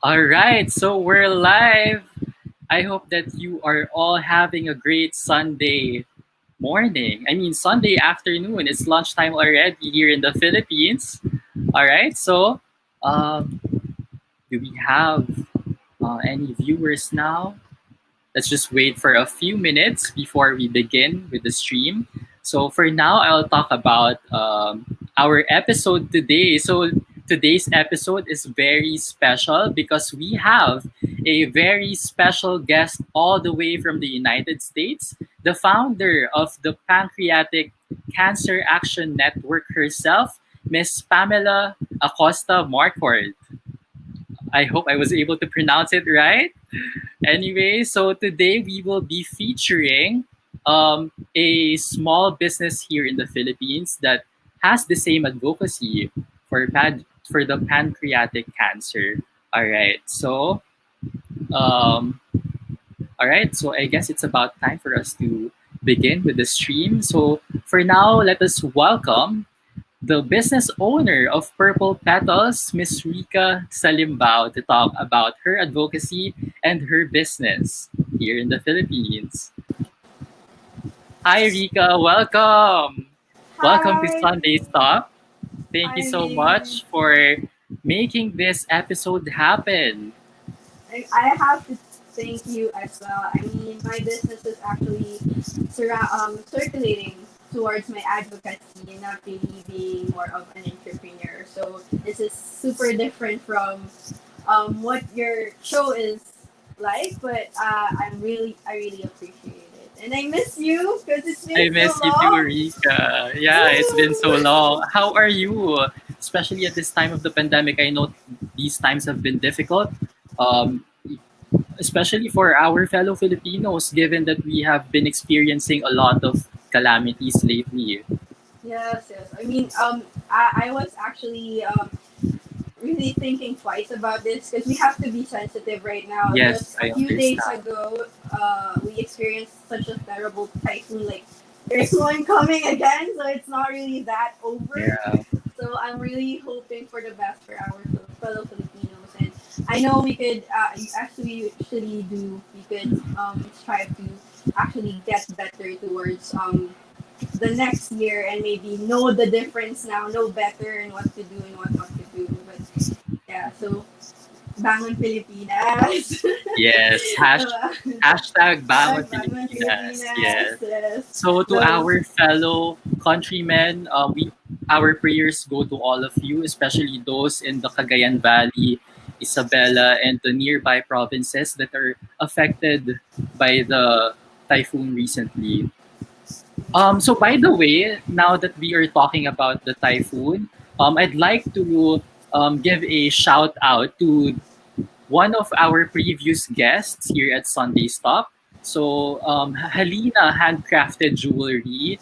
All right, so we're live. I hope that you are all having a great Sunday morning. I mean, Sunday afternoon. It's lunchtime already here in the Philippines. All right, so um, do we have any viewers now? Let's just wait for a few minutes before we begin with the stream. So for now, I'll talk about our episode today. So today's episode is very special because we have a very special guest all the way from the United States, the founder of the Pancreatic Cancer Action Network herself, Miss Pamela Acosta Marquardt. I hope I was able to pronounce it right. Anyway, so today we will be featuring a small business here in the Philippines that has the same advocacy for the pancreatic cancer. All right, so um, so I guess it's about time for us to begin with the stream. So for now, let us welcome the business owner of Purple Petals, Miss Ricca Salimbao, to talk about her advocacy and her business here in the Philippines. Hi, Ricca. Welcome. Welcome to Hi, Sunday Stop. Thank you I so mean, much for making this episode happen. I have to thank you as well. I mean, my business is actually circulating towards my advocacy and not really being more of an entrepreneur. So this is super different from what your show is like, but I really appreciate it. And I miss you because it's I been so miss you too, long. Rika. Yeah, it's been so long. How are you? Especially at this time of the pandemic. I know these times have been difficult, um, especially for our fellow Filipinos, given that we have been experiencing a lot of calamities lately. Yes, yes. I mean, I was actually really thinking twice about this because we have to be sensitive right now. Yes, Just a I few days understand. ago, we experienced such a terrible typhoon. Like, there's one coming again, so it's not really that over. Yeah. So I'm really hoping for the best for our fellow Filipinos, and I know we could actually do. We could strive to actually get better towards the next year and maybe know the difference now, know better and what to do and what not to do. But yeah, so Bangon Pilipinas. Yes. uh, Hashtag Bangon Bangon Pilipinas. Pilipinas. Yes. Yes. So to So our fellow countrymen, our prayers go to all of you, especially those in the Cagayan Valley, Isabela, and the nearby provinces that are affected by the typhoon recently. So by the way, now that we are talking about the typhoon, I'd like to give a shout out to one of our previous guests here at Sunday Stop. So Halina Handcrafted Jewelry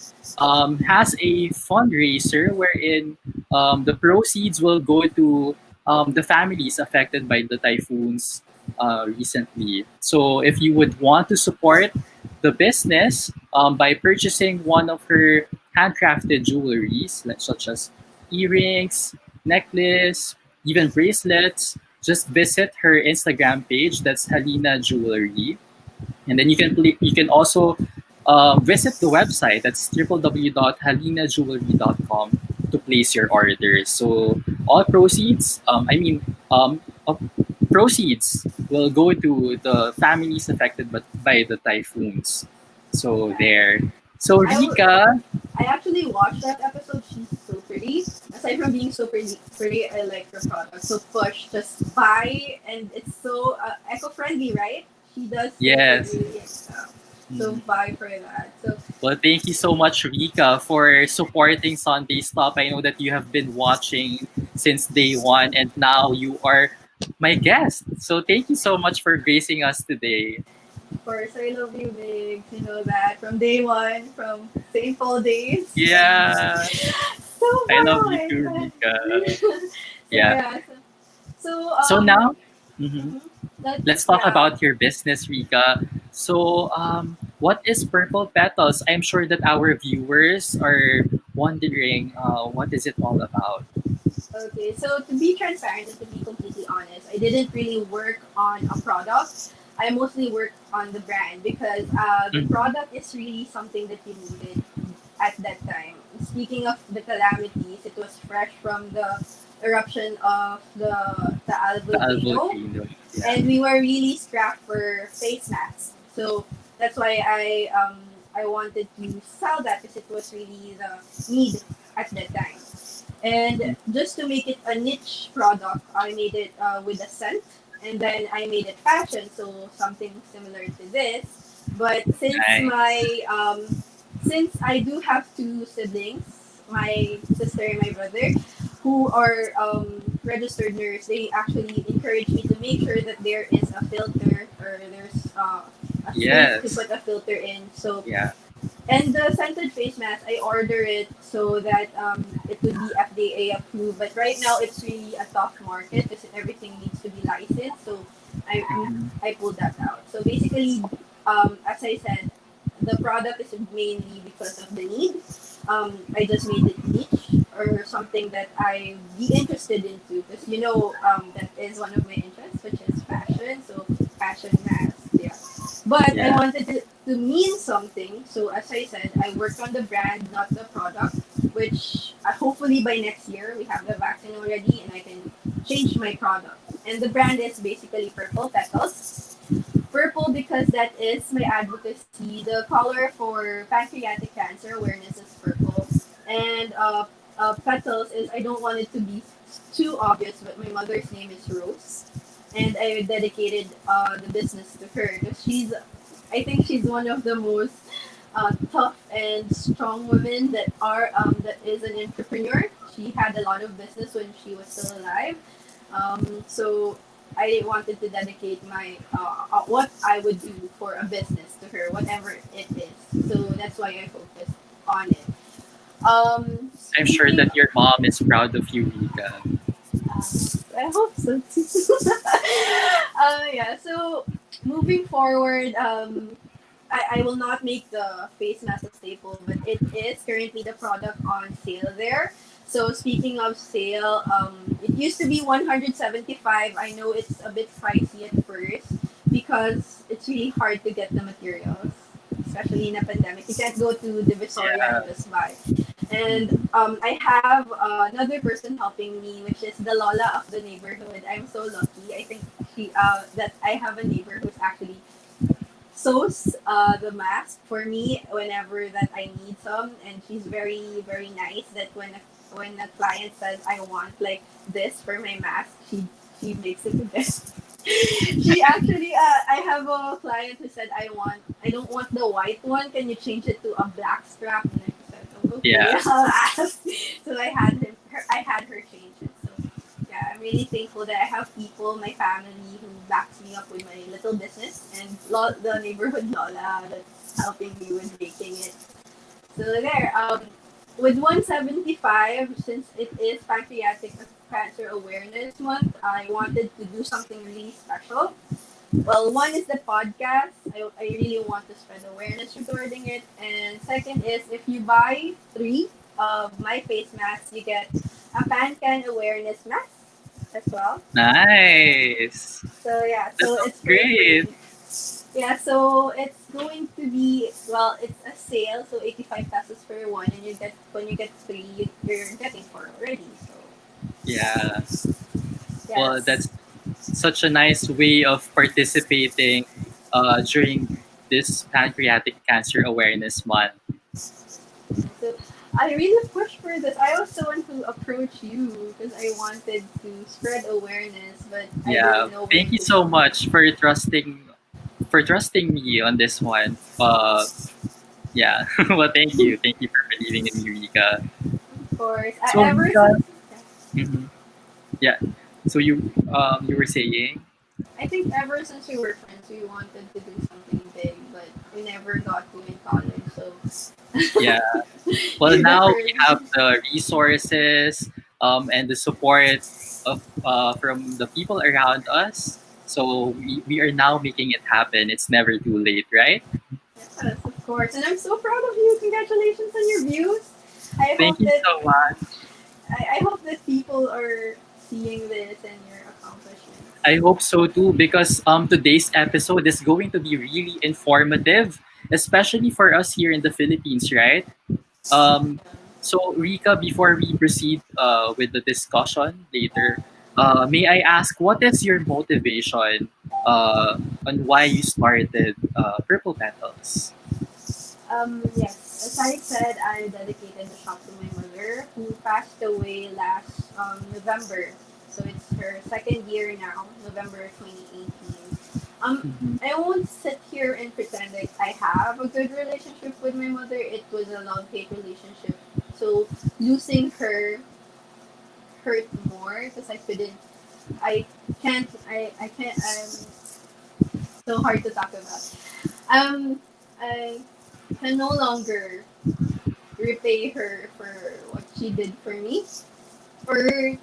has a fundraiser wherein the proceeds will go to the families affected by the typhoons recently. So if you would want to support the business by purchasing one of her handcrafted jewelries, like, such as earrings, necklace, even bracelets, just visit her Instagram page. That's Halina Jewelry, and then you can also visit the website. That's www.halinajewelry.com to place your orders. So all proceeds, proceeds will go to the families affected by the typhoons. So yeah, there. So I w- Rika, I actually watched that episode. She's so pretty. Aside from being so pretty, I like her product. So push, just buy, and it's so eco-friendly, right? She does yes. really so buy for that. So Well, thank you so much, Rika, for supporting Sunday Stop. I know that you have been watching since day one, and now you are my guest. So thank you so much for gracing us today. of course, I love you, Big. You know that from day one, from St. Paul days. Yeah, So I far love you away. too, Rika. So Yeah. yeah. So So now, mhm, mhm. That let's talk yeah. about your business, Rika. So, what is Purple Petals? I'm sure that our viewers are wondering, what is it all about? Okay, so to be transparent and to be completely honest, I didn't really work on a product. I mostly worked on the brand because the Mhm. product is really something that you needed at that time. Speaking of the calamities, it was fresh from the eruption of the Taal The Al volcano, volcano. Yeah. and we were really strapped for face masks. So that's why I wanted to sell that because it was really the need at that time. And just to make it a niche product, I made it with a scent, and then I made it fashion, so something similar to this. But Nice. since I do have two siblings, my sister and my brother, who are registered nurse, they actually encourage me to make sure that there is a filter or there's a space to Yes. put a filter in. So Yeah. and the scented face mask, I order it so that it would be FDA approved. But right now, it's really a tough market because everything needs to be licensed. So Mhm. I pulled that out. So basically, as I said, the product is mainly because of the need. I just made it niche or something that I be interested into because that is one of my interests, which is fashion. So fashion masks, yeah. But I Yeah. wanted to mean something. So as I said, I worked on the brand, not the product, which hopefully by next year we have the vaccine already and I can change my product. And the brand is basically Purple Petals. Purple because that is my advocacy. The color for pancreatic cancer awareness is purple. And petals is I don't want it to be too obvious, but my mother's name is Rose. And I dedicated the business to her because I think she's one of the most tough and strong women that is an entrepreneur. She had a lot of business when she was still alive. So I wanted to dedicate my what I would do for a business to her, whatever it is. So that's why I focused on it. I'm sure Speaking that your mom is proud of you, Rika. I hope so too. Yeah, so moving forward, I will not make the face mask a staple, but it is currently the product on sale there. So speaking of sale, it used to be 175. I know it's a bit pricey at first because it's really hard to get the materials, especially in a pandemic. You can't go to Divisoria Yeah. and just buy. And Mhm. I have another person helping me, which is the Lola of the neighborhood. I'm so lucky. I think that I have a neighbor who's actually sews the mask for me whenever that I need some, and she's very very nice. That when a client says I want like this for my mask, she makes it the best. She actually, I have a client who said I don't want the white one. Can you change it to a black strap? And I said, oh, okay, Yeah. I'll ask. So I had her change it. So yeah, I'm really thankful that I have people, my family, who backs me up with my little business, and the neighborhood Lola that's helping me with making it. So there, with 175, since it is Pancreatic Cancer Awareness Month, I wanted to do something really special. Well, one is the podcast. I really want to spread awareness regarding it. And second is if you buy three of my face masks, you get a PanCan awareness mask as well. Nice. So yeah, That so sounds it's for great. free. Yeah, so it's going to be it's a sale, so 85 pesos for one, and you get when you get three, you're getting four already. So Yeah. Well, yes, that's such a nice way of participating during this Pancreatic Cancer Awareness Month. so I really pushed for this. I also want to approach you because I wanted to spread awareness, but I Yeah. didn't know where Thank you to so start. much for trusting me on this one. Yeah. Well, thank you. Thank you for believing in me, Rika. Of course, So, ever Rika. since Mhm. Yeah. So you were saying. I think ever since we were friends, we wanted to do something big, but we never got to in college. So Yeah. Well, you now we deferred. have the resources and the support of from the people around us. So we are now making it happen. It's never too late, right? Yes, of course. And I'm so proud of you. Congratulations on your views. I Thank hope you that so much. I hope that people are seeing this and your accomplishments. I hope so too, because today's episode is going to be really informative, especially for us here in the Philippines, right? Um, so Rika, before we proceed with the discussion later, may I ask what is your motivation on why you started Purple Petals? Yes, as I said, I dedicated the shop to my mother who passed away last November. So it's her second year now, November 2018. Mhm. I won't sit here and pretend like I have a good relationship with my mother. It was a love-hate relationship. So losing her hurt more because I I can't, so hard to talk about. I can no longer repay her for what she did for me or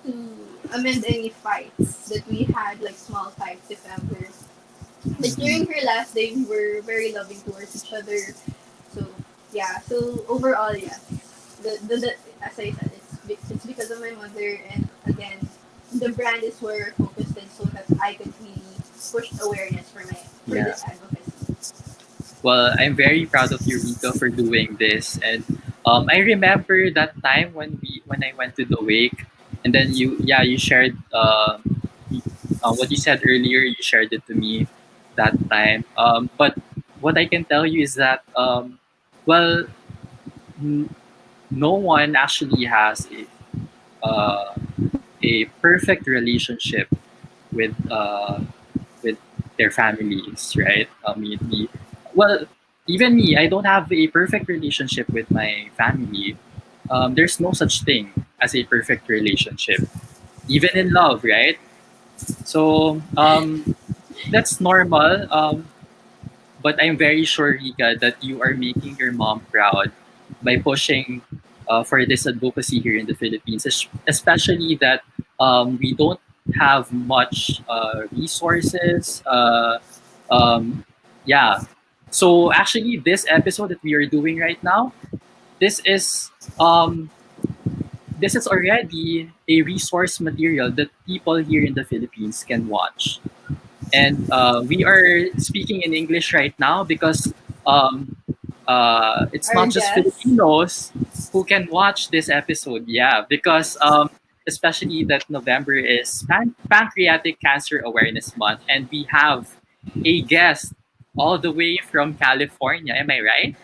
to amend any fights that we had, like small fights if ever. But during her last day, we were very loving towards each other. So yeah, so overall, yeah, the as I said, it's because of my mother, and again, the brand is where we're focused in, so that I could really push awareness for Yeah. this advocacy. Well, I'm very proud of you, Rika, for doing this. And I remember that time when I went to the wake, and then you shared what you said earlier. You shared it to me that time. But what I can tell you is that well, n- no one actually has a perfect relationship with with their families, right? Well, even me, I don't have a perfect relationship with my family. There's no such thing as a perfect relationship, even in love, right? So that's normal. But I'm very sure, Rika, that you are making your mom proud by pushing for this advocacy here in the Philippines, especially that we don't have much resources. Um, yeah. So actually, this episode that we are doing right now, this is um, this is already a resource material that people here in the Philippines can watch. And we are speaking in English right now because um, it's Our not just guest, Filipinos who can watch this episode. Yeah, because especially that November is Pancreatic Cancer Awareness Month, and we have a guest all the way from California. Am I right?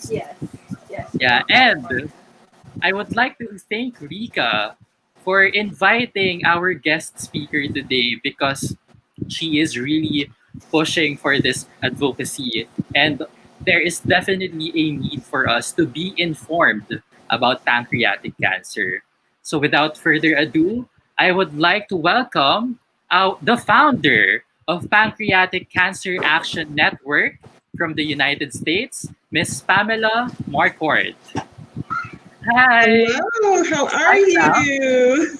yes, yes, Yeah, from California. and I would like to thank Rika for inviting our guest speaker today because she is really pushing for this advocacy. And there is definitely a need for us to be informed about pancreatic cancer. So, without further ado, I would like to welcome the founder of Pancreatic Cancer Action Network from the United States, Miss Pamela Marcotte. Hi. Hello, how are Hi, Pam. you?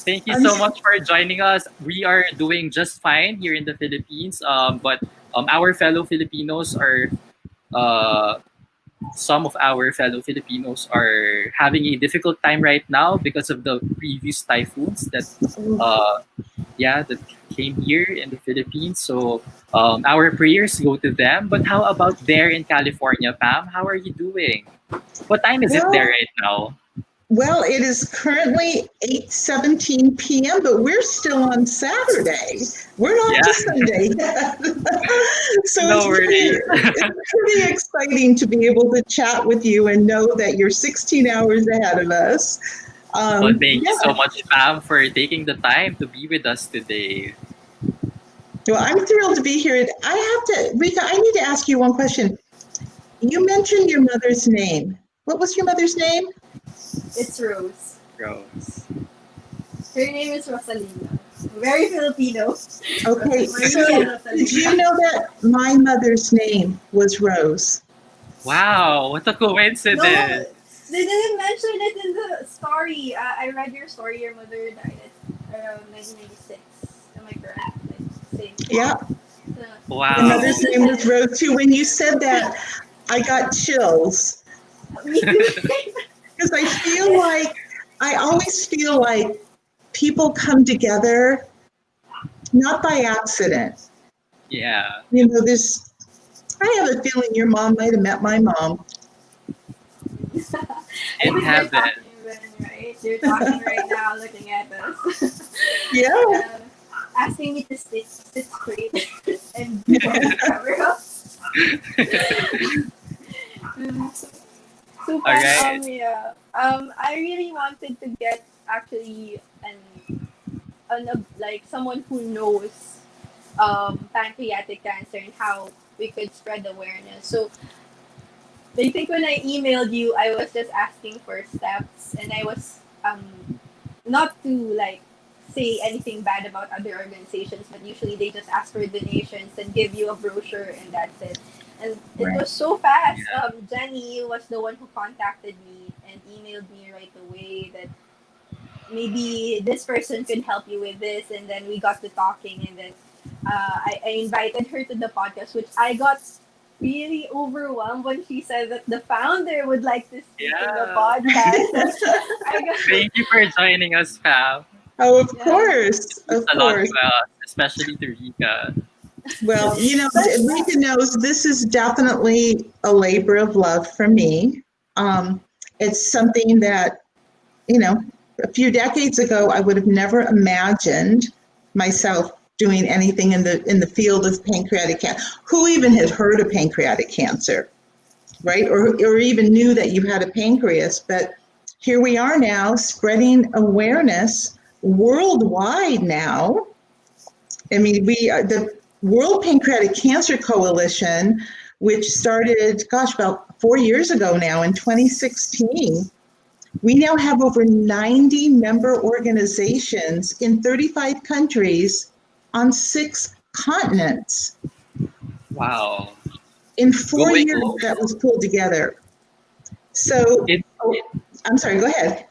Thank you I'm so much for joining us. We are doing just fine here in the Philippines, but our fellow Filipinos are uh, some of our fellow Filipinos are having a difficult time right now because of the previous typhoons that uh, that came here in the Philippines. So our prayers go to them. But how about there in California, Pam? How are you doing? What time is it there well. right now? Well, it is currently 8:17 p.m., but we're still on Saturday. We're not Yeah, to Sunday yet. So no worries. it's pretty exciting to be able to chat with you and know that you're 16 hours ahead of us. Well, thank you so Yeah, much, Pam, for taking the time to be with us today. well, I'm thrilled to be here. I have to, Rita, I need to ask you one question. You mentioned your mother's name. What was your mother's name? It's Rose. Rose. Her name is Rosalinda. Very Filipino. Okay, so Maria did you Rosalinda. know that my mother's name was Rose? Wow, what a No, coincidence. they didn't mention it in the story. I read your story. Your mother died at around 1996. Am I correct? Like, same. Yeah, So, my they Wow. mother's name was mentioned Rose too. When you said that, I got chills it. Me too. because I feel like I always feel like people come together not by accident. Yeah. You know, I have a feeling your mom might have met my mom. I In think you're heaven. talking, Ben, right? You're talking right now, looking at us. Yeah. Asking me to sit straight and hold the camera. So, All right. yeah. I really wanted to get actually like someone who knows pancreatic cancer and how we could spread awareness. So I think when I emailed you, I was just asking for steps, and I was not to like say anything bad about other organizations, but usually they just ask for donations and give you a brochure, and that's it. And it Right. was so fast. Jenny was the one who contacted me and emailed me right away that maybe this person could help you with this, and then we got to talking, and then I invited her to the podcast, which I got really overwhelmed when she said that the founder would like to speak in the Yeah. podcast. I got, Thank you for joining us, Pam. Oh, of yeah. course. Of A lot course. to us, especially to Ricca. Well, you know, But Rika knows this is definitely a labor of love for me. It's something that, you know, a few decades ago, I would have never imagined myself doing anything in the field of pancreatic cancer. Who even had heard of pancreatic cancer, right? Or even knew that you had a pancreas. But here we are now, spreading awareness worldwide now. I mean, the World Pancreatic Cancer Coalition, which started, gosh, about 4 years ago now in 2016, we now have over 90 member organizations in 35 countries on 6 continents. Wow. In 4 Going years, global. that was pulled together. So, In, I'm sorry, go ahead.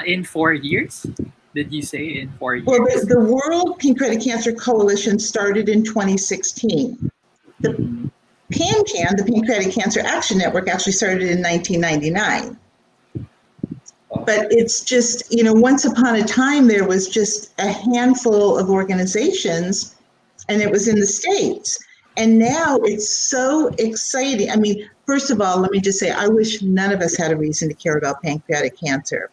in 4 years? Did you say in 4 Well, years? the World Pancreatic Cancer Coalition started in 2016. The Mhm. PanCan, the Pancreatic Cancer Action Network, actually started in 1999. Oh, But it's just, you know, once upon a time, there was just a handful of organizations, and it was in the States. And now it's so exciting. I mean, first of all, let me just say, I wish none of us had a reason to care about pancreatic cancer,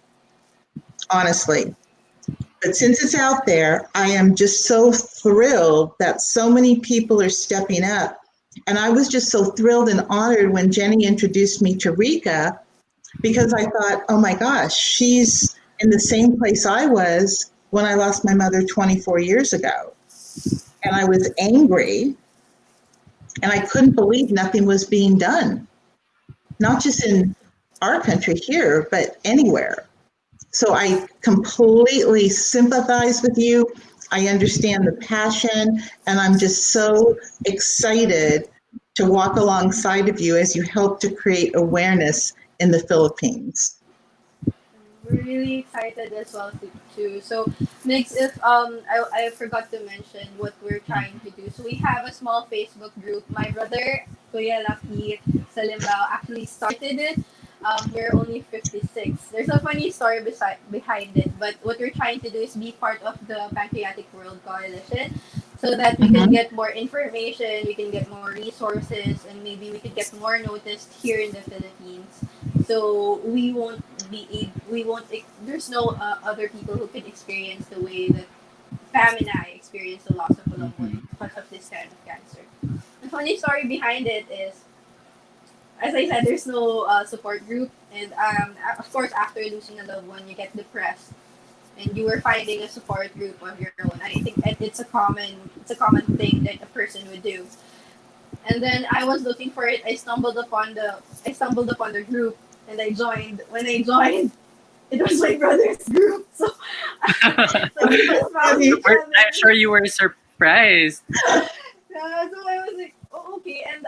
honestly. But since it's out there, I am just so thrilled that so many people are stepping up. And I was just so thrilled and honored when Jenny introduced me to Ricca, because I thought, oh my gosh, she's in the same place I was when I lost my mother 24 years ago. And I was angry, and I couldn't believe nothing was being done, not just in our country here, but anywhere. So I completely sympathize with you. I understand the passion, and I'm just so excited to walk alongside of you as you help to create awareness in the Philippines. we're really excited as well too. So next, if I forgot to mention what we're trying to do. So we have a small Facebook group. My brother Kuya Lucky Salimbao actually started it. We're only 56. There's a funny story behind it, but what we're trying to do is be part of the Pancreatic World Coalition, so that we can Mhm. get more information, we can get more resources, and maybe we could get more noticed here in the Philippines. So we won't, there's no other people who can experience the way that Pam and I experienced the loss of a loved one Mhm. because of this kind of cancer. The funny story behind it is, as I said, there's no support group, and of course, after losing a loved one, you get depressed, and you were finding a support group of your own. I think it's a common thing that a person would do. And then I was looking for it. I stumbled upon the group, and I joined. When I joined, it was my brother's group. So, so we just found each I'm other. sure you were surprised. So I was like, oh, okay. And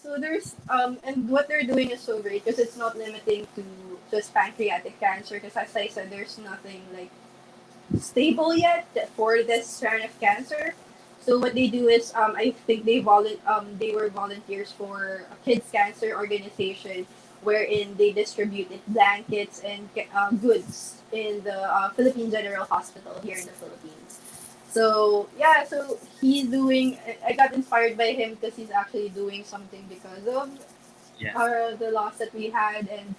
so there's and what they're doing is so great because it's not limiting to just pancreatic cancer. Because as I said, there's nothing like stable yet for this strand of cancer. So what they do is, I think they were volunteers for a kids cancer organization, wherein they distributed blankets and goods in the Philippine General Hospital here in the Philippines. So yeah, so he's doing. I got inspired by him because he's actually doing something because of Yeah. the loss that we had. And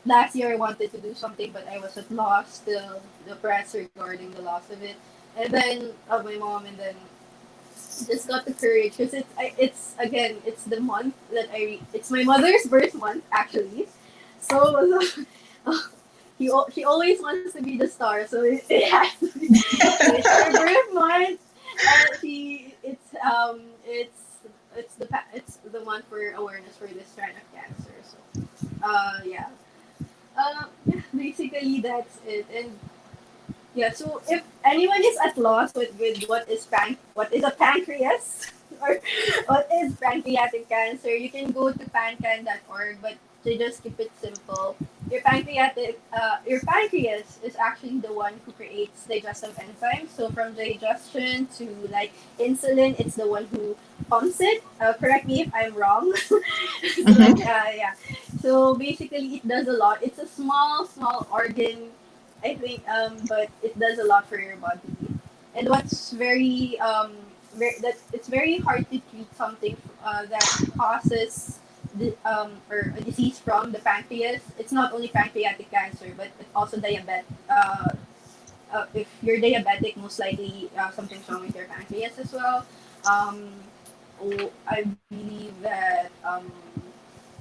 last year I wanted to do something, but I was at loss, still depressed regarding the loss of it, and then of my mom, and then just got the courage because it's again it's the month that it's my mother's birth month actually, so she always wants to be the star, so it has to be. So it's her birth month, and it's the month for awareness for this kind of cancer. So yeah, yeah, basically that's it. And yeah, so if anyone is at loss with what is a pancreas or what is pancreatic cancer, you can go to pancan.org, but to just keep it simple, your pancreas is actually the one who creates digestive enzymes. So from digestion to like insulin, it's the one who pumps it. Correct me if I'm wrong. Mhm. Yeah. So basically, it does a lot. It's a small organ, I think, but it does a lot for your body. And what's that it's very hard to treat something that causes or a disease from the pancreas. It's not only pancreatic cancer, but it's also diabetes. If you're diabetic, most likely something's wrong with your pancreas as well. Um, I believe that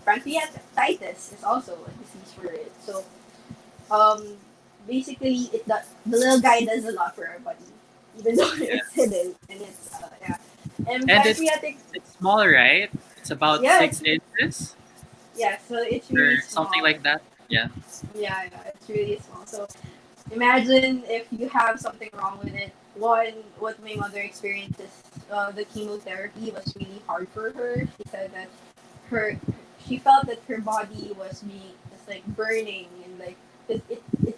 pancreatitis is also a disease for it. So um, basically, the little guy does a lot for our body, even though Yeah. it's hidden and it's yeah. And And pancreatic, it's small, right? It's about yeah, 6 inches yeah. So it's or really something small. like that. Yeah. Yeah, it's really small. So imagine if you have something wrong with it. One, what my mother experienced is the chemotherapy was really hard for her. She said that her she felt that her body was being just like burning, and like it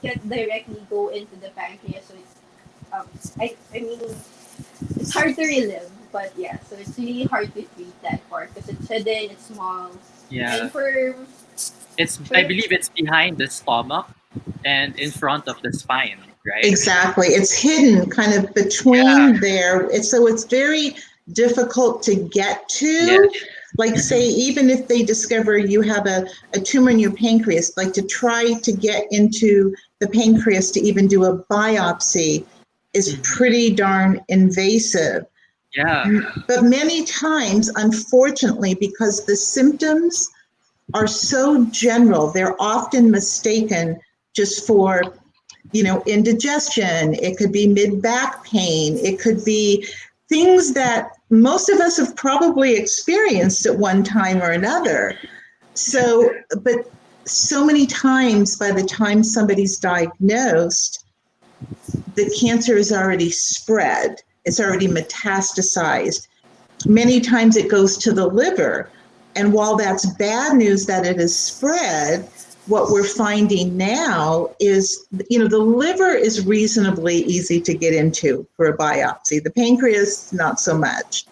can't directly go into the pancreas, so it's um I mean it's hard to relive, but yeah, so it's really hard to treat that part because it's hidden, it's small, Yeah. and for I for believe it's behind the stomach and in front of the spine, right? Exactly. It's hidden kind of Yeah. between there. It's very difficult to get Yeah. to. Like say, Hmm. even if they discover you have a tumor in your pancreas, like to try to get into the pancreas to even do a biopsy is Hmm. pretty darn invasive. Yeah. But many times, unfortunately, because the symptoms are so general, they're often mistaken just for indigestion. It could be mid back pain. It could be things that most of us have probably experienced at one time or another. Yeah. So, but so many times by the time somebody's diagnosed, the cancer is already spread, it's already metastasized. Many times it goes to the liver. And while that's bad news that it is spread, what we're finding now is, the liver is reasonably easy to get into for a biopsy. The pancreas, not so much.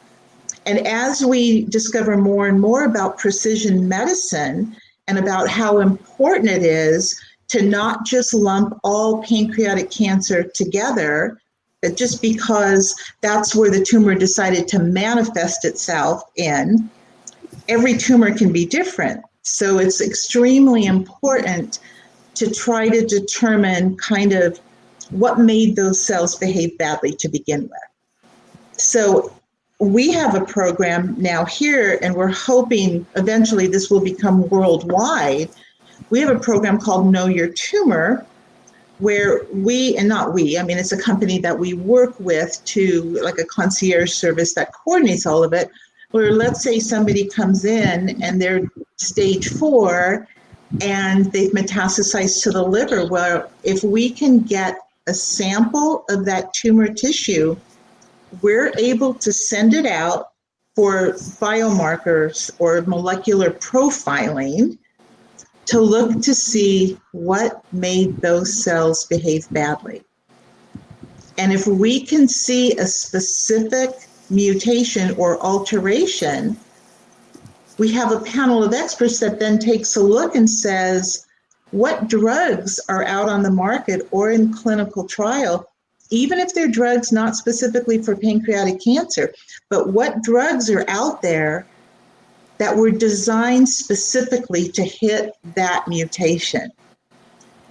And as we discover more and more about precision medicine and about how important it is to not just lump all pancreatic cancer together, but just because that's where the tumor decided to manifest itself in, every tumor can be different. So it's extremely important to try to determine kind of what made those cells behave badly to begin with. So we have a program now here, and we're hoping eventually this will become worldwide. We have a program called Know Your Tumor, where it's a company that we work with to, like a concierge service that coordinates all of it, where let's say somebody comes in and they're stage 4 and they've metastasized to the liver. Well, if we can get a sample of that tumor tissue, we're able to send it out for biomarkers or molecular profiling to look to see what made those cells behave badly. And if we can see a specific mutation or alteration, we have a panel of experts that then takes a look and says, what drugs are out on the market or in clinical trial, even if they're drugs not specifically for pancreatic cancer, but what drugs are out there that were designed specifically to hit that mutation?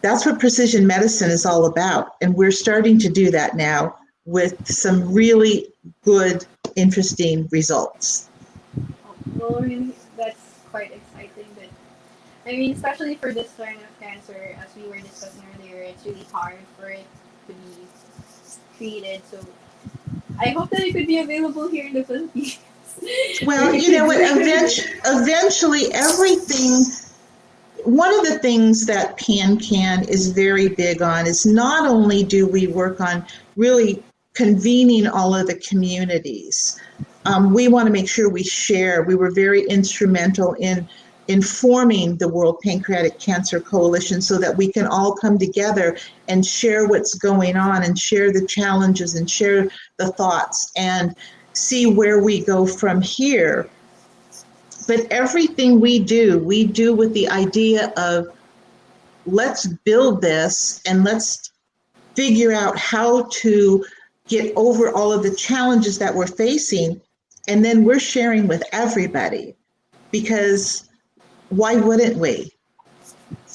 That's what precision medicine is all about. And we're starting to do that now with some really good, interesting results. Well, really, that's quite exciting. But I mean, especially for this kind of cancer, as we were discussing earlier, it's really hard for it to be treated. So I hope that it could be available here in the Philippines. Well, you know what? Eventually, everything. One of the things that PanCan is very big on is not only do we work on really convening all of the communities, we want to make sure we share. We were very instrumental in informing the World Pancreatic Cancer Coalition so that we can all come together and share what's going on and share the challenges and share the thoughts and see where we go from here. But everything we do with the idea of let's build this and let's figure out how to get over all of the challenges that we're facing. And then we're sharing with everybody, because why wouldn't we?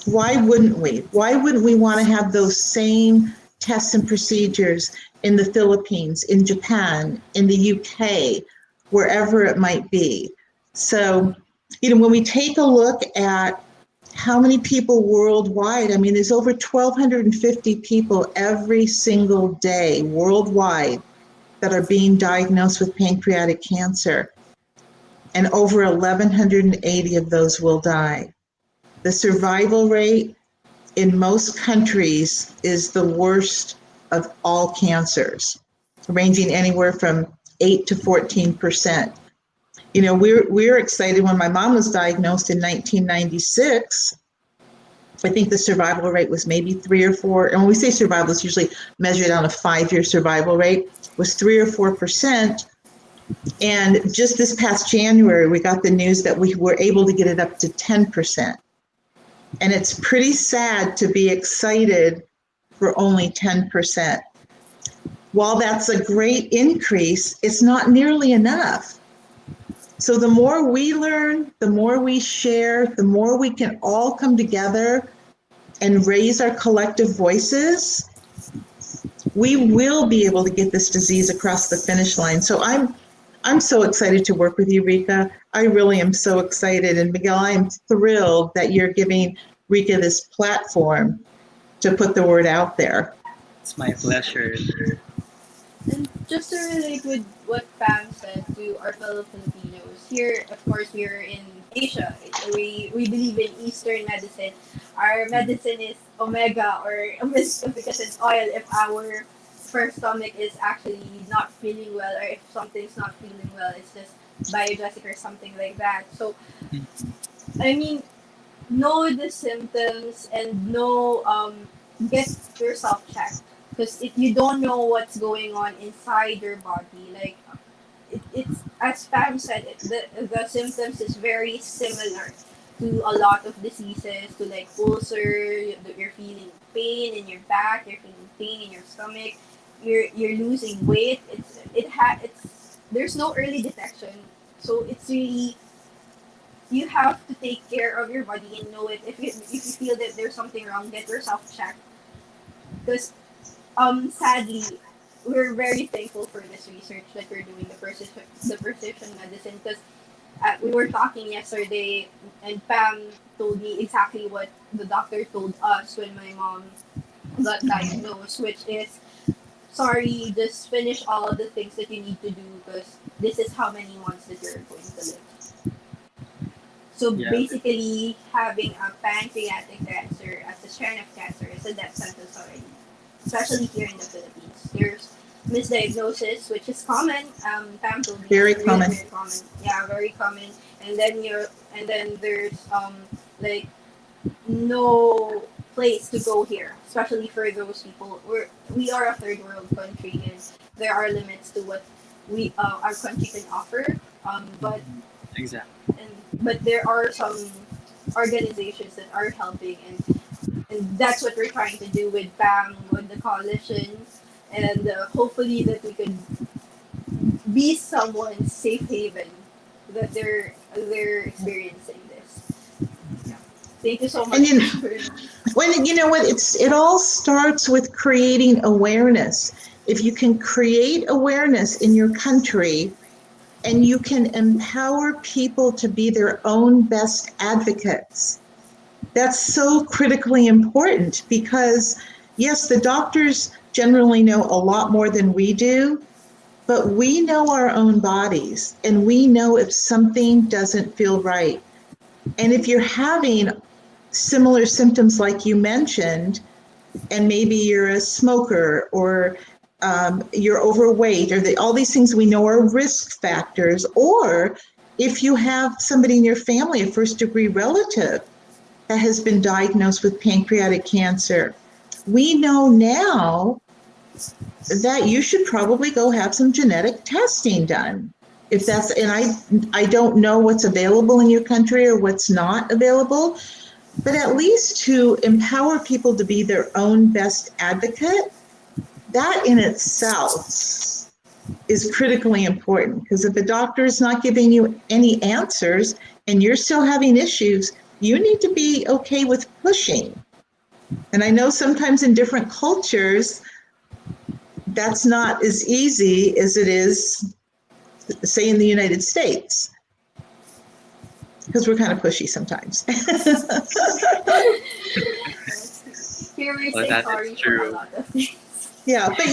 Why wouldn't we? Why wouldn't we want to have those same tests and procedures in the Philippines, in Japan, in the UK, wherever it might be? So, you know, when we take a look at how many people worldwide, I mean, there's over 1,250 people every single day worldwide that are being diagnosed with pancreatic cancer, and over 1,180 of those will die. The survival rate in most countries is the worst of all cancers, ranging anywhere from 8 to 14%. You know, we're excited. When my mom was diagnosed in 1996, I think the survival rate was maybe 3 or 4. And when we say survival, it's usually measured on a 5-year survival rate, was 3 or 4%. And just this past January, we got the news that we were able to get it up to 10%. And it's pretty sad to be excited for only 10%. While that's a great increase, it's not nearly enough. So the more we learn, the more we share, the more we can all come together and raise our collective voices, we will be able to get this disease across the finish line. So I'm so excited to work with you, Ricca. I really am so excited. And Miguel, I am thrilled that you're giving Ricca this platform to put the word out there. It's my pleasure. And just to relate with what Pam said to our fellow Filipinos, here, of course, we are in Asia. We believe in Eastern medicine. Our medicine is omega, or because it's oil. If our first stomach is actually not feeling well, or if something's not feeling well, it's just biogesic or something like that. So, I mean, know the symptoms and get yourself checked. Because if you don't know what's going on inside your body, like it's as Pam said, the symptoms is very similar to a lot of diseases, to like ulcer. You're feeling pain in your back, you're feeling pain in your stomach, you're losing weight. There's no early detection, so it's really, you have to take care of your body and know it. If you feel that there's something wrong, get yourself checked. Because sadly, we're very thankful for this research that we're doing, the precision medicine, because we were talking yesterday, and Pam told me exactly what the doctor told us when my mom got diagnosed, which is, sorry, just finish all the things that you need to do, because this is how many months that you're going to live. So basically, having a pancreatic cancer as a strain of cancer is a death sentence already, especially here in the Philippines. There's misdiagnosis, which is common. Pam told me Very common. Very common. Yeah, very common. And then there's like no place to go here, especially for those people. We are a third world country, and there are limits to what our country can offer. But Exactly. But there are some organizations that are helping, and that's what we're trying to do with BAM, with the coalition, and hopefully that we could be someone's safe haven that they're experiencing this. Yeah. Thank you so And much. when you know what, it all starts with creating awareness. If you can create awareness in your country, and you can empower people to be their own best advocates, that's so critically important, because yes, the doctors generally know a lot more than we do, but we know our own bodies, and we know if something doesn't feel right. And if you're having similar symptoms like you mentioned, and maybe you're a smoker, or you're overweight, or all these things we know are risk factors, or if you have somebody in your family, a first-degree relative, that has been diagnosed with pancreatic cancer, we know now that you should probably go have some genetic testing done. If that's, and I don't know what's available in your country or what's not available, but at least to empower people to be their own best advocate, that in itself is critically important. Because if a doctor is not giving you any answers and you're still having issues, you need to be okay with pushing. And I know sometimes in different cultures, that's not as easy as it is, say, in the United States, because we're kind of pushy sometimes. Here we Well, say that sorry is for a true. lot of things. Yeah, but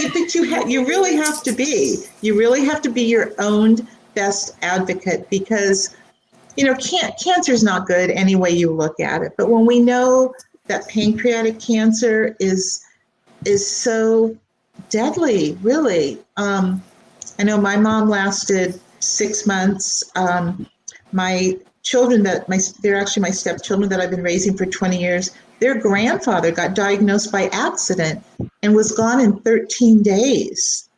you really have to be. You really have to be your own best advocate, because cancer is not good any way you look at it. But when we know that pancreatic cancer is so deadly, really. I know my mom lasted 6 months. My children they're actually my stepchildren that I've been raising for 20 years. Their grandfather got diagnosed by accident and was gone in 13 days.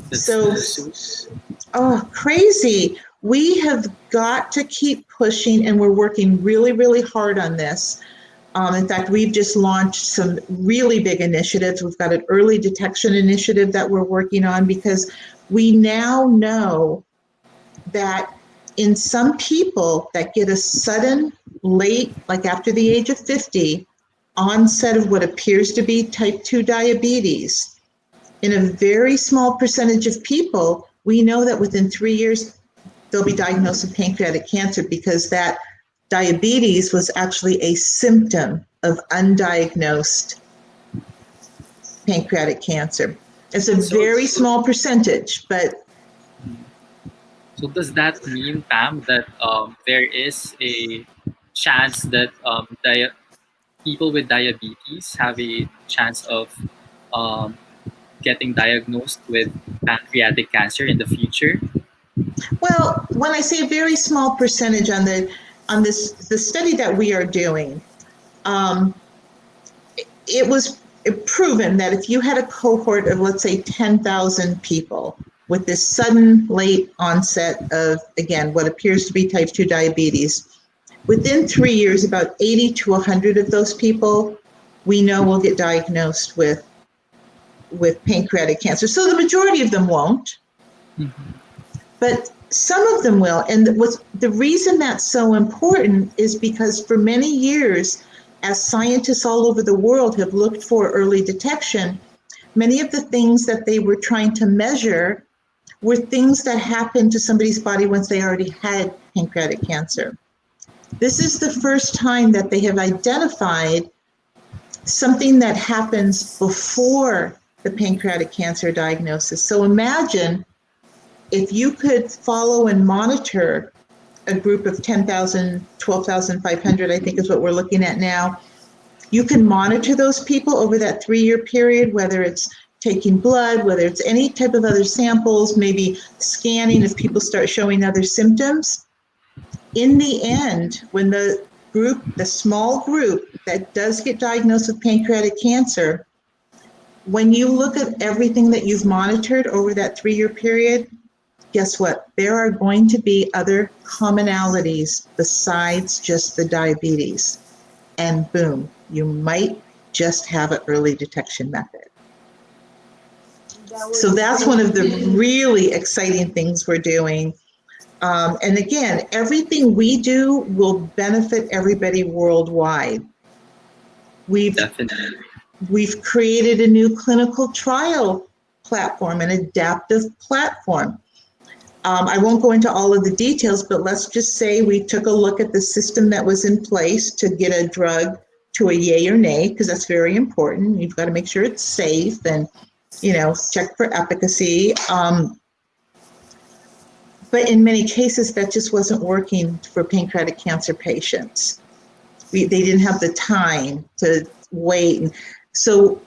That's So, crazy. We have got to keep pushing, and we're working really, really hard on this. In fact, we've just launched some really big initiatives. We've got an early detection initiative that we're working on, because we now know that in some people that get a sudden, late, like after the age of 50, onset of what appears to be type 2 diabetes, in a very small percentage of people, we know that within 3 years, they'll be diagnosed with pancreatic cancer, because that diabetes was actually a symptom of undiagnosed pancreatic cancer. It's a very small percentage, but. So does that mean, Pam, that there is a chance that people with diabetes have a chance of um, getting diagnosed with pancreatic cancer in the future? Well, when I say a very small percentage on the study that we are doing, it was proven that if you had a cohort of, let's say, 10,000 people with this sudden late onset of, again, what appears to be type 2 diabetes, within 3 years, about 80 to 100 of those people we know will get diagnosed with pancreatic cancer. So the majority of them won't, but some of them will. And the reason that's so important is because for many years, as scientists all over the world have looked for early detection, many of the things that they were trying to measure were things that happened to somebody's body once they already had pancreatic cancer. This is the first time that they have identified something that happens before the pancreatic cancer diagnosis. So imagine if you could follow and monitor a group of 10,000, 12,500, I think is what we're looking at now. You can monitor those people over that 3-year period, whether it's taking blood, whether it's any type of other samples, maybe scanning if people start showing other symptoms. In the end, when the small group that does get diagnosed with pancreatic cancer, when you look at everything that you've monitored over that 3-year period, guess what? There are going to be other commonalities besides just the diabetes. And boom, you might just have an early detection method. So that's one of the really exciting things we're doing. And again, everything we do will benefit everybody worldwide. We've created a new clinical trial platform, an adaptive platform. I won't go into all of the details, but let's just say we took a look at the system that was in place to get a drug to a yay or nay, because that's very important. You've got to make sure it's safe and, check for efficacy. But in many cases, that just wasn't working for pancreatic cancer patients. They didn't have the time to wait. So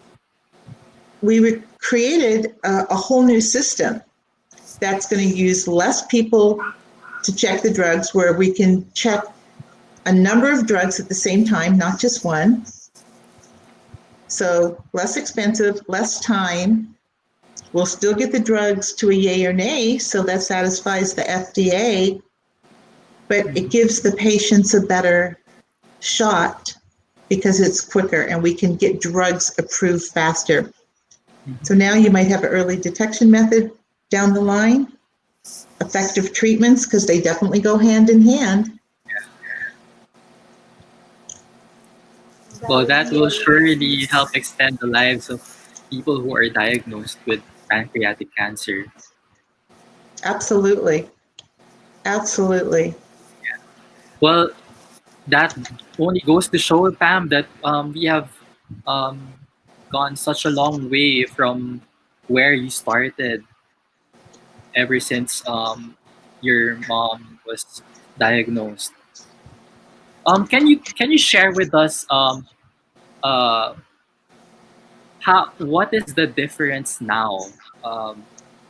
we created a whole new system that's going to use less people to check the drugs, where we can check a number of drugs at the same time, not just one. So less expensive, less time. We'll still get the drugs to a yay or nay, so that satisfies the FDA, but it gives the patients a better shot because it's quicker and we can get drugs approved faster. So now you might have an early detection method down the line, effective treatments, because they definitely go hand in hand. Well, that will surely help extend the lives of people who are diagnosed with pancreatic cancer. Absolutely. Absolutely. Well, that only goes to show, Pam, that we have gone such a long way from where you started ever since your mom was diagnosed. Can you share with us uh, what is the difference now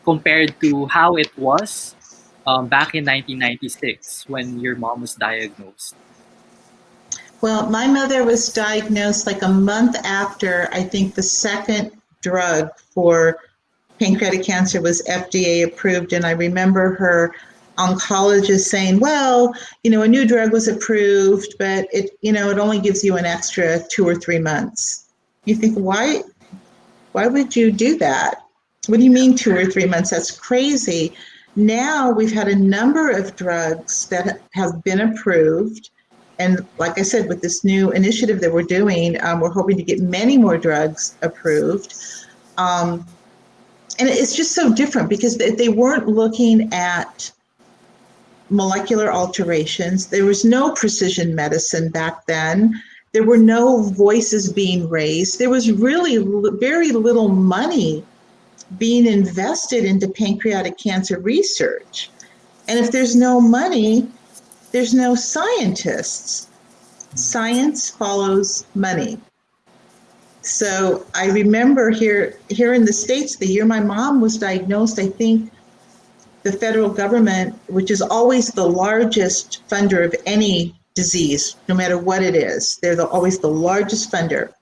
compared to how it was back in 1996 when your mom was diagnosed? Well, my mother was diagnosed like a month after, I think, the second drug for pancreatic cancer was FDA approved. And I remember her oncologist saying, well, a new drug was approved, but it only gives you an extra 2 or 3 months. You think, why would you do that? What do you mean 2 or 3 months? That's crazy. Now we've had a number of drugs that have been approved. And like I said, with this new initiative that we're doing, we're hoping to get many more drugs approved. And it's just so different because they weren't looking at molecular alterations. There was no precision medicine back then. There were no voices being raised. There was really very little money being invested into pancreatic cancer research. And if there's no money, there's no scientists. Science follows money. So I remember here in the States, the year my mom was diagnosed, I think the federal government, which is always the largest funder of any disease, no matter what it is, they're always the largest funder.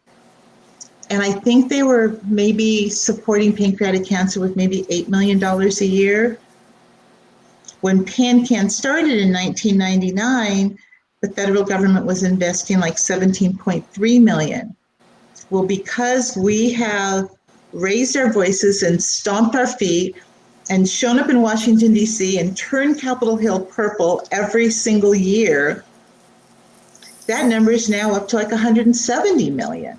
And I think they were maybe supporting pancreatic cancer with maybe $8 million a year. When PanCan started in 1999, the federal government was investing like 17.3 million. Well, because we have raised our voices and stomped our feet and shown up in Washington, D.C. and turned Capitol Hill purple every single year, that number is now up to like 170 million.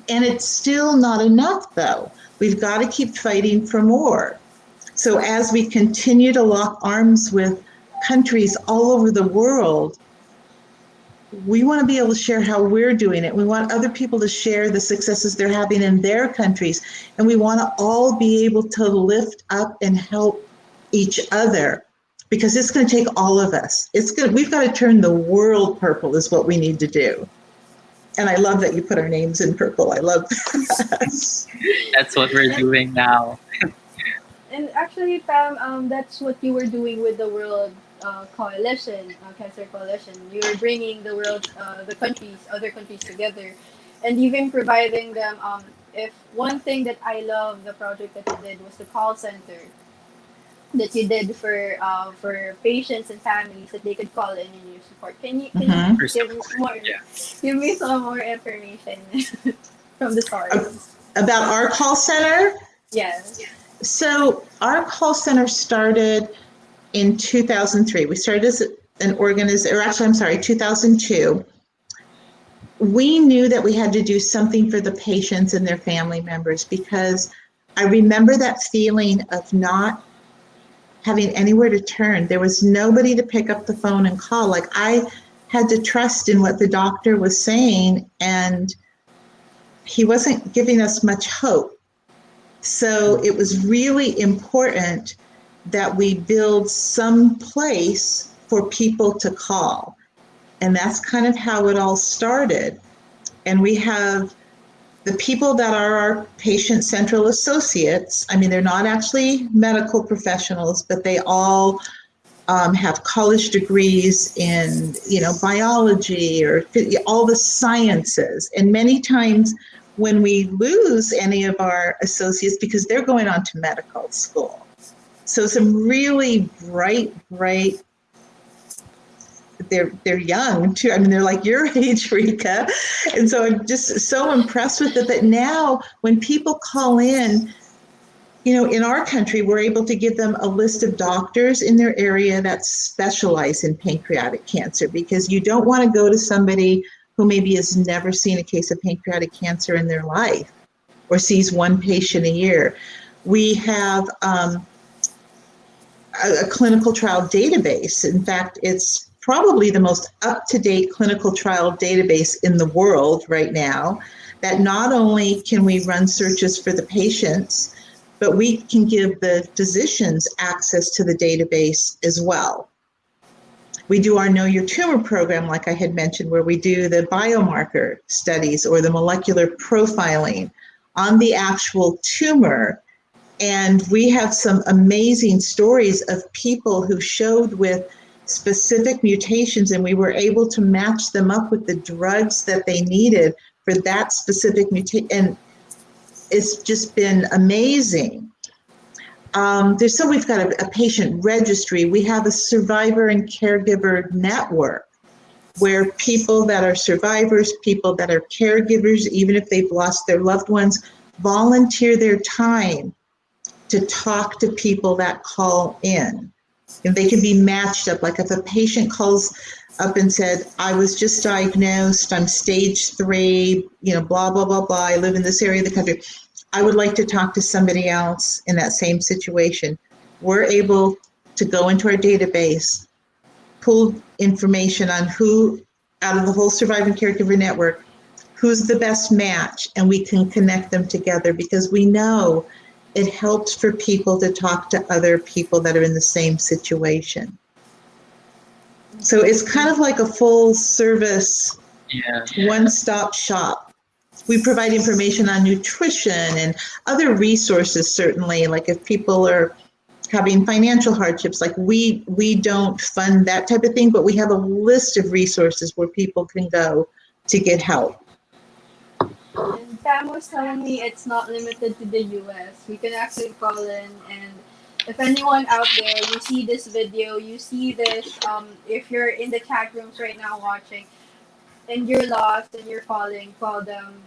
And it's still not enough, though. We've got to keep fighting for more. So as we continue to lock arms with countries all over the world, we want to be able to share how we're doing it. We want other people to share the successes they're having in their countries. And we want to all be able to lift up and help each other, because it's going to take all of us. We've got to turn the world purple is what we need to do. And I love that you put our names in purple. I love that. That's what we're doing now. And actually, Pam, that's what you were doing with the World Coalition, Cancer Coalition. You were bringing the world, other countries together, and even providing them. If one thing that I love the project that you did was the call center. that you did for patients and families that they could call in and use support. Can you Mhm. For give support. more Yeah. give me some more information from the source? About our call center. Yes. So our call center started in 2003. We started as an organization, or actually, I'm sorry, 2002. We knew that we had to do something for the patients and their family members because I remember that feeling of not having anywhere to turn. There was nobody to pick up the phone and call. Like I had to trust in what the doctor was saying, and he wasn't giving us much hope. So it was really important that we build some place for people to call. And that's kind of how it all started. And we have the people that are our patient central associates. I mean, they're not actually medical professionals, but they all have college degrees in, biology or all the sciences. And many times when we lose any of our associates, because they're going on to medical school. So some really bright, they're young too. I mean, they're like your age, Ricca. And so I'm just so impressed with it that now when people call in, in our country, we're able to give them a list of doctors in their area that specialize in pancreatic cancer, because you don't want to go to somebody who maybe has never seen a case of pancreatic cancer in their life or sees one patient a year. We have a clinical trial database. In fact, it's probably the most up-to-date clinical trial database in the world right now, that not only can we run searches for the patients, but we can give the physicians access to the database as well. We do our Know Your Tumor program, like I had mentioned, where we do the biomarker studies or the molecular profiling on the actual tumor. And we have some amazing stories of people who showed with specific mutations, and we were able to match them up with the drugs that they needed for that specific mutation. And it's just been amazing. We've got a patient registry. We have a survivor and caregiver network where people that are survivors, people that are caregivers, even if they've lost their loved ones, volunteer their time to talk to people that call in. And they can be matched up. Like if a patient calls up and said, I was just diagnosed, I'm stage 3, blah, blah, blah, blah, I live in this area of the country, I would like to talk to somebody else in that same situation. We're able to go into our database, pull information on who, out of the whole surviving caregiver network, who's the best match, and we can connect them together because we know it helps for people to talk to other people that are in the same situation. So it's kind of like a full service, one-stop shop. We provide information on nutrition and other resources, certainly, like if people are having financial hardships, like we don't fund that type of thing, but we have a list of resources where people can go to get help. And Pam was telling me it's not limited to the US. We can actually call in, and if anyone out there, you see this video, you see this, if you're in the chat rooms right now watching, and you're lost and you're calling, call them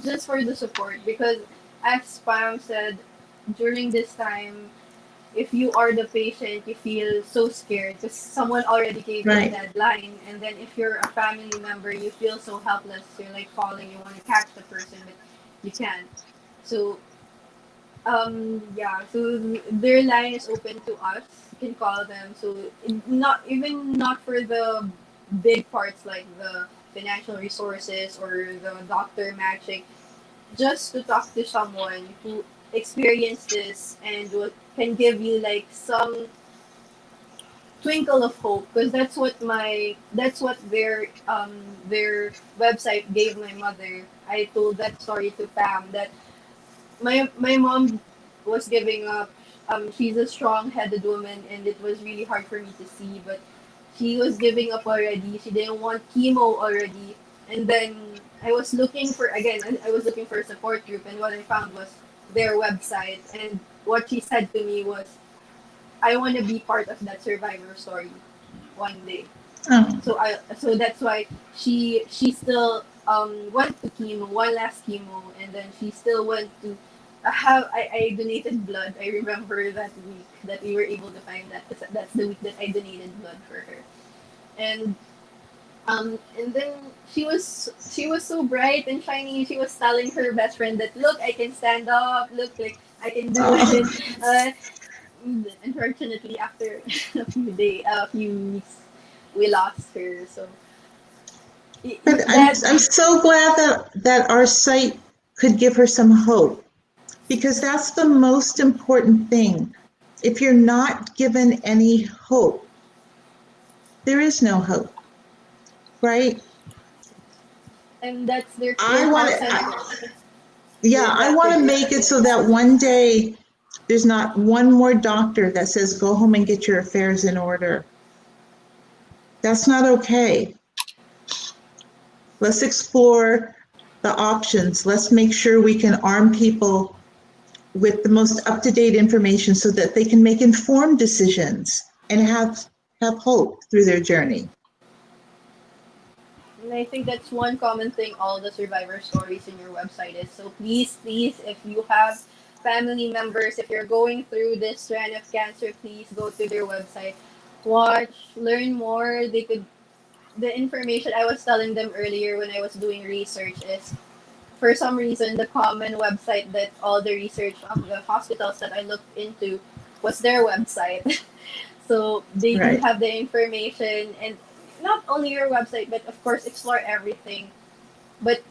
just for the support. Because as Pam said, during this time, if you are the patient, you feel so scared because someone already gave you a deadline, and then if you're a family member, you feel so helpless. You're like calling, you want to catch the person, but you can't. So, so their line is open to us. You can call them. So, not for the big parts like the financial resources or the doctor matching, just to talk to someone who experienced this and can give you like some twinkle of hope, because that's what their website gave my mother. I told that story to Pam that my mom was giving up. She's a strong-headed woman, and it was really hard for me to see, but she was giving up already. She didn't want chemo already. And then I was looking for, again, I was looking for a support group, and what I found was their website. And what she said to me was, I want to be part of that survivor story one day. Oh, So that's why she still went to chemo, one last chemo, and then she still went to I donated blood. I remember that week that we were able to find that, 'cause that's the week that I donated blood for her. And and then she was so bright and shiny. She was telling her best friend that, look, I can stand up. Look, like I can do oh. it. Unfortunately, after a few weeks, we lost her. So But that I'm so glad that our site could give her some hope, because that's the most important thing. If you're not given any hope, there is no hope, right? and that's I their want call to, center. yeah, I want to make it so that one day there's not one more doctor that says, go home and get your affairs in order. That's not okay. Let's explore the options. Let's make sure we can arm people with the most up-to-date information so that they can make informed decisions and have hope through their journey. And I think that's one common thing all the survivor stories in your website is. So please, if you have family members, if you're going through this strand of cancer, please go to their website, watch, learn more. The information I was telling them earlier when I was doing research is, for some reason, the common website that all the research of the hospitals that I looked into was their website. So they do Right. have the information, and not only your website, but of course explore everything. But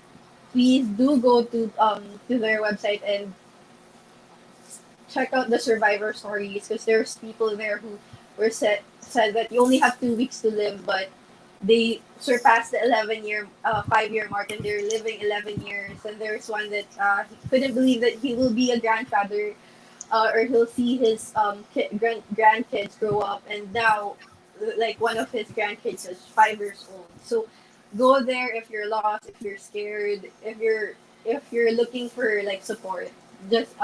please do go to their website and check out the survivor stories, because there's people there who said that you only have 2 weeks to live, but they surpassed the 5-year mark, and they're living 11 years. And there's one that he couldn't believe that he will be a grandfather, or he'll see his grandkids grow up, and now like one of his grandkids is 5 years old. So go there if you're lost, if you're scared, if you're looking for like support. Just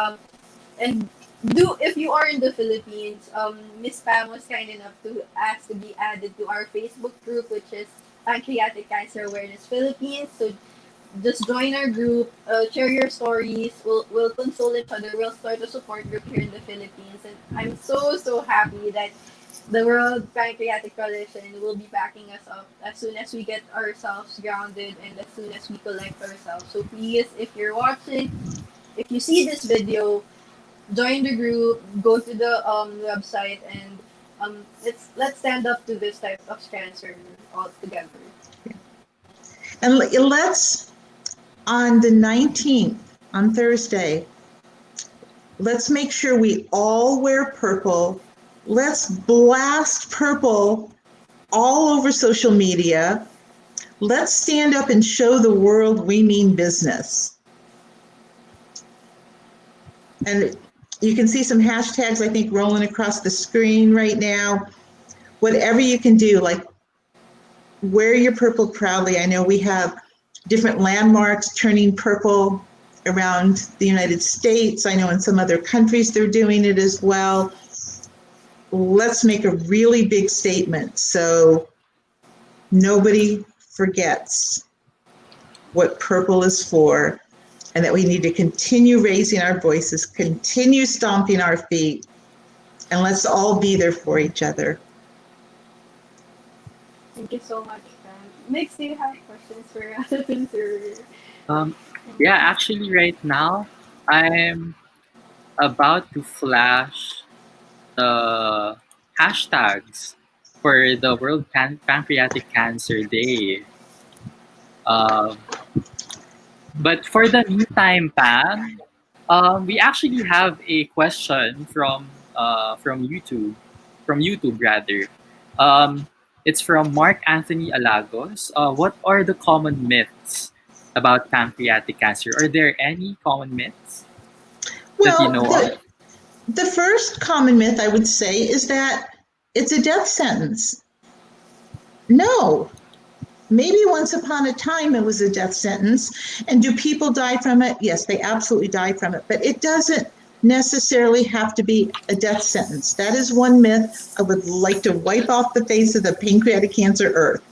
and do if you are in the Philippines, Miss Pam was kind enough to ask to be added to our Facebook group, which is Pancreatic Cancer Awareness Philippines. So just join our group, share your stories. We'll console each other. We'll start a support group here in the Philippines, and I'm so happy that the World Pancreatic Coalition will be backing us up as soon as we get ourselves grounded and as soon as we collect ourselves. So please, if you're watching, if you see this video, join the group, go to the website, and let's stand up to this type of cancer all together. And let's, on the 19th, on Thursday, let's make sure we all wear purple. Let's blast purple all over social media. Let's stand up and show the world we mean business. And you can see some hashtags, I think, rolling across the screen right now. Whatever you can do, like wear your purple proudly. I know we have different landmarks turning purple around the United States. I know in some other countries they're doing it as well. Let's make a really big statement so nobody forgets what purple is for, and that we need to continue raising our voices, continue stomping our feet, and let's all be there for each other. Thank you so much, Pam. Next, do you have questions for us? Yeah, actually, right now, I'm about to flash the hashtags for the World Pancreatic Cancer Day. Um, but for the meantime, Pam, we actually have a question from YouTube, rather. Um, it's from Mark Anthony Alagos. What are the common myths about pancreatic cancer? Are there any common myths that you Well, know of? the first common myth I would say is that it's a death sentence. No. Maybe once upon a time it was a death sentence. And do people die from it? Yes, they absolutely die from it. But it doesn't necessarily have to be a death sentence. That is one myth I would like to wipe off the face of the pancreatic cancer earth.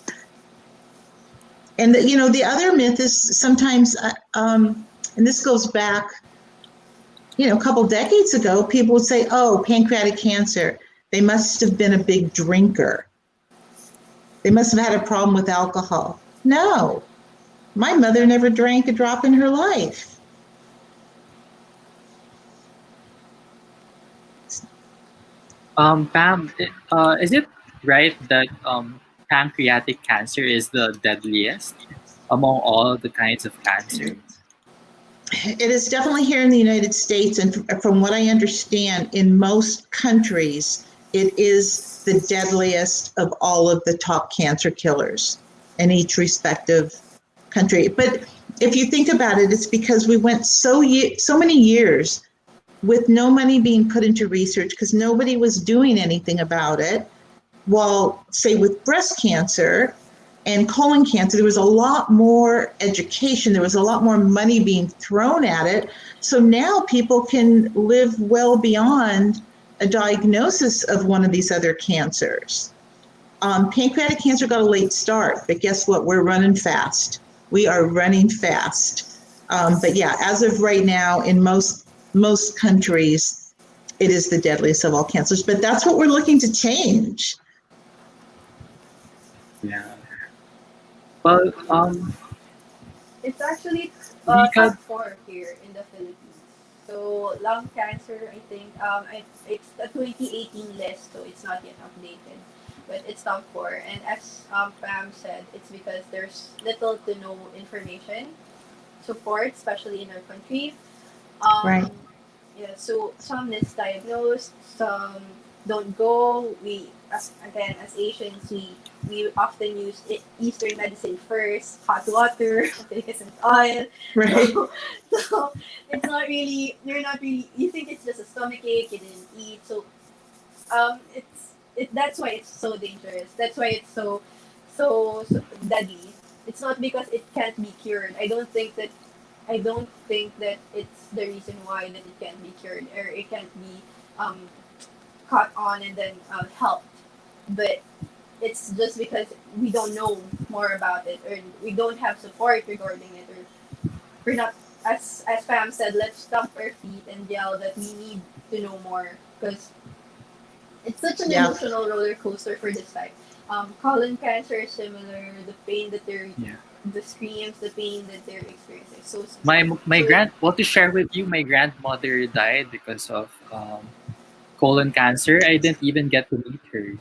And the other myth is sometimes, and this goes back, a couple decades ago, people would say, oh, pancreatic cancer, they must have been a big drinker. They must have had a problem with alcohol. No, my mother never drank a drop in her life. Pam, is it right that pancreatic cancer is the deadliest among all the kinds of cancers? It is definitely here in the United States, and from what I understand, in most countries, it is the deadliest of all of the top cancer killers in each respective country. But if you think about it, it's because we went so many years with no money being put into research because nobody was doing anything about it. While, say, with breast cancer and colon cancer, there was a lot more education, there was a lot more money being thrown at it. So now people can live well beyond a diagnosis of one of these other cancers. Pancreatic cancer got a late start, but guess what? We're running fast. We are running fast. But yeah, as of right now, in most countries, it is the deadliest of all cancers. But that's what we're looking to change. Yeah. Well, It's actually Ricca, top 4 here in the Philippines. So lung cancer, I think, it's a 2018 list, so it's not yet updated, but it's top 4. And as Pam said, it's because there's little to no information support, especially in our country. Right. Yeah, so some misdiagnosed, some don't go. As Asians, we often use Eastern medicine first, hot water, essence oil. Right. So it's not really, you think it's just a stomach ache, you didn't eat. So that's why it's so dangerous. That's why it's so deadly. It's not because it can't be cured. I don't think that it's the reason why that it can't be cured or it can't be caught on and then helped. But it's just because we don't know more about it or we don't have support regarding it, or we're not, as Pam said, let's stomp our feet and yell that we need to know more, because it's such an emotional roller coaster for this type. Colon cancer is similar. The pain that the screams, the pain that they're experiencing. So to share with you, my grandmother died because of colon cancer. I didn't even get to meet her.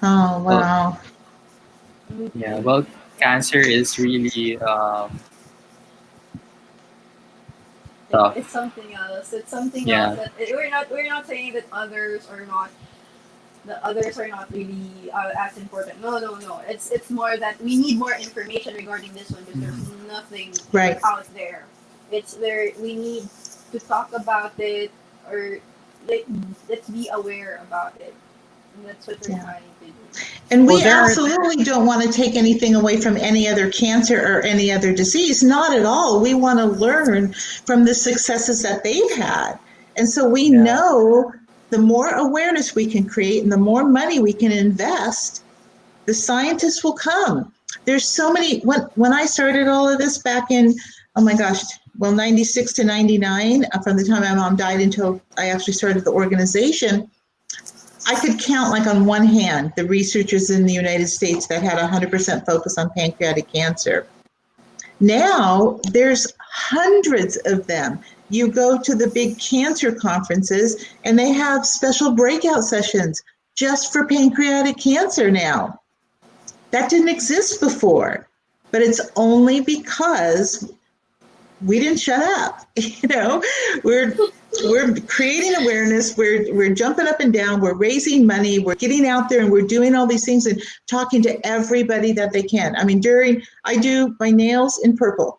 Oh, wow. Yeah, well, cancer is really tough. It's something else. It's something Yeah. else that we're not saying that others are not, the others are not really as important. No. It's more that we need more information regarding this one because there's nothing out there. It's there. We need to talk about it, or let's be aware about it. And that's what we're trying to do. And we absolutely don't want to take anything away from any other cancer or any other disease. Not at all. We want to learn from the successes that they've had. And so we know the more awareness we can create and the more money we can invest, the scientists will come. There's so many, when I started all of this back in, 96 to 99, from the time my mom died until I actually started the organization, I could count like on one hand the researchers in the United States that had 100% focus on pancreatic cancer. Now there's hundreds of them. You go to the big cancer conferences and they have special breakout sessions just for pancreatic cancer now. That didn't exist before, but it's only because we didn't shut up. We're creating awareness. We're jumping up and down. We're raising money. We're getting out there and we're doing all these things and talking to everybody that they can. I mean, I do my nails in purple.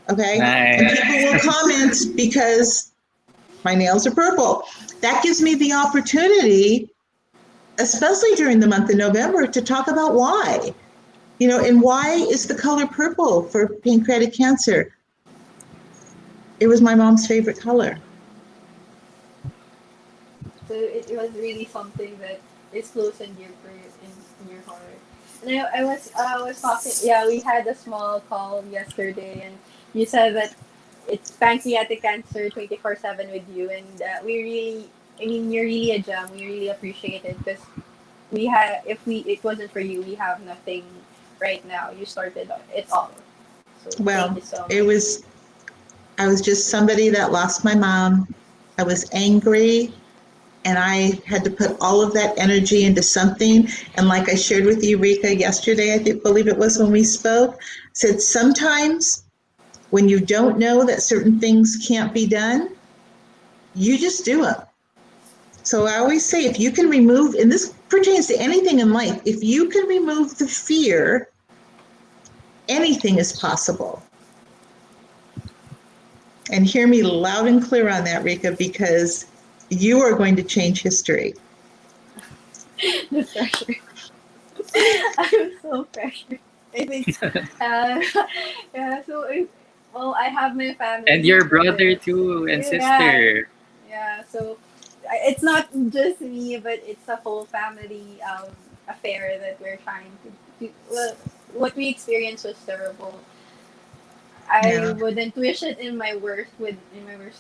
Okay. Nice. And people will comment because my nails are purple. That gives me the opportunity, especially during the month of November, to talk about why. And why is the color purple for pancreatic cancer? It was my mom's favorite color. So it was really something that is close and dear for you in your heart. And I was talking. Yeah, we had a small call yesterday, and you said that it's pancreatic cancer 24/7 with you, and we really. I mean, you're really a gem. We really appreciate it because we had. If we it wasn't for you, we have nothing right now. You started it all. So thank Well, you so it much. was, I was just somebody that lost my mom. I was angry and I had to put all of that energy into something. And like I shared with you, Ricca, yesterday, believe it was when we spoke, said sometimes when you don't know that certain things can't be done, you just do them. So I always say, if you can remove, and this pertains to anything in life, if you can remove the fear, anything is possible. And hear me loud and clear on that, Ricca, because you are going to change history. The pressure. I'm so pressured. I think, uh, yeah. So, well, I have my And family your for brother this. too and Yeah, sister. yeah. So, it's not just me, but it's a whole family affair that we're trying to. Well, what we experienced was terrible. I Yeah. wouldn't wish it in my worst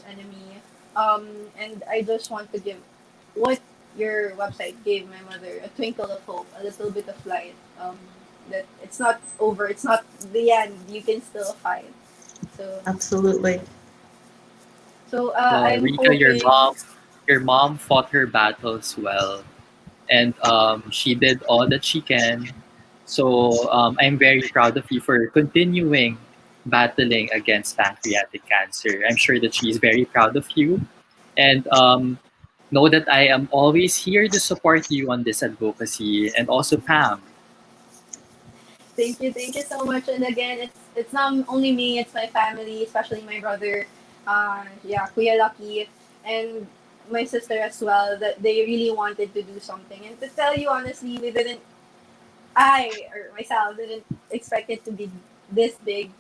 enemy. And I just want to give what your website gave my mother, a twinkle of hope, a little bit of light. That it's not over, it's not the end. You can still fight. So Absolutely. Well, I'm Rika, hoping. your mom fought her battles well, and she did all that she can. So I'm very proud of you for continuing battling against pancreatic cancer. I'm sure that she's very proud of you, and know that I am always here to support you on this advocacy, and also Pam. Thank you so much. And again, it's not only me, it's my family, especially my brother, yeah, Kuya Lucky, and my sister as well. That they really wanted to do something. And to tell you honestly, we didn't. I or myself didn't expect it to be this big.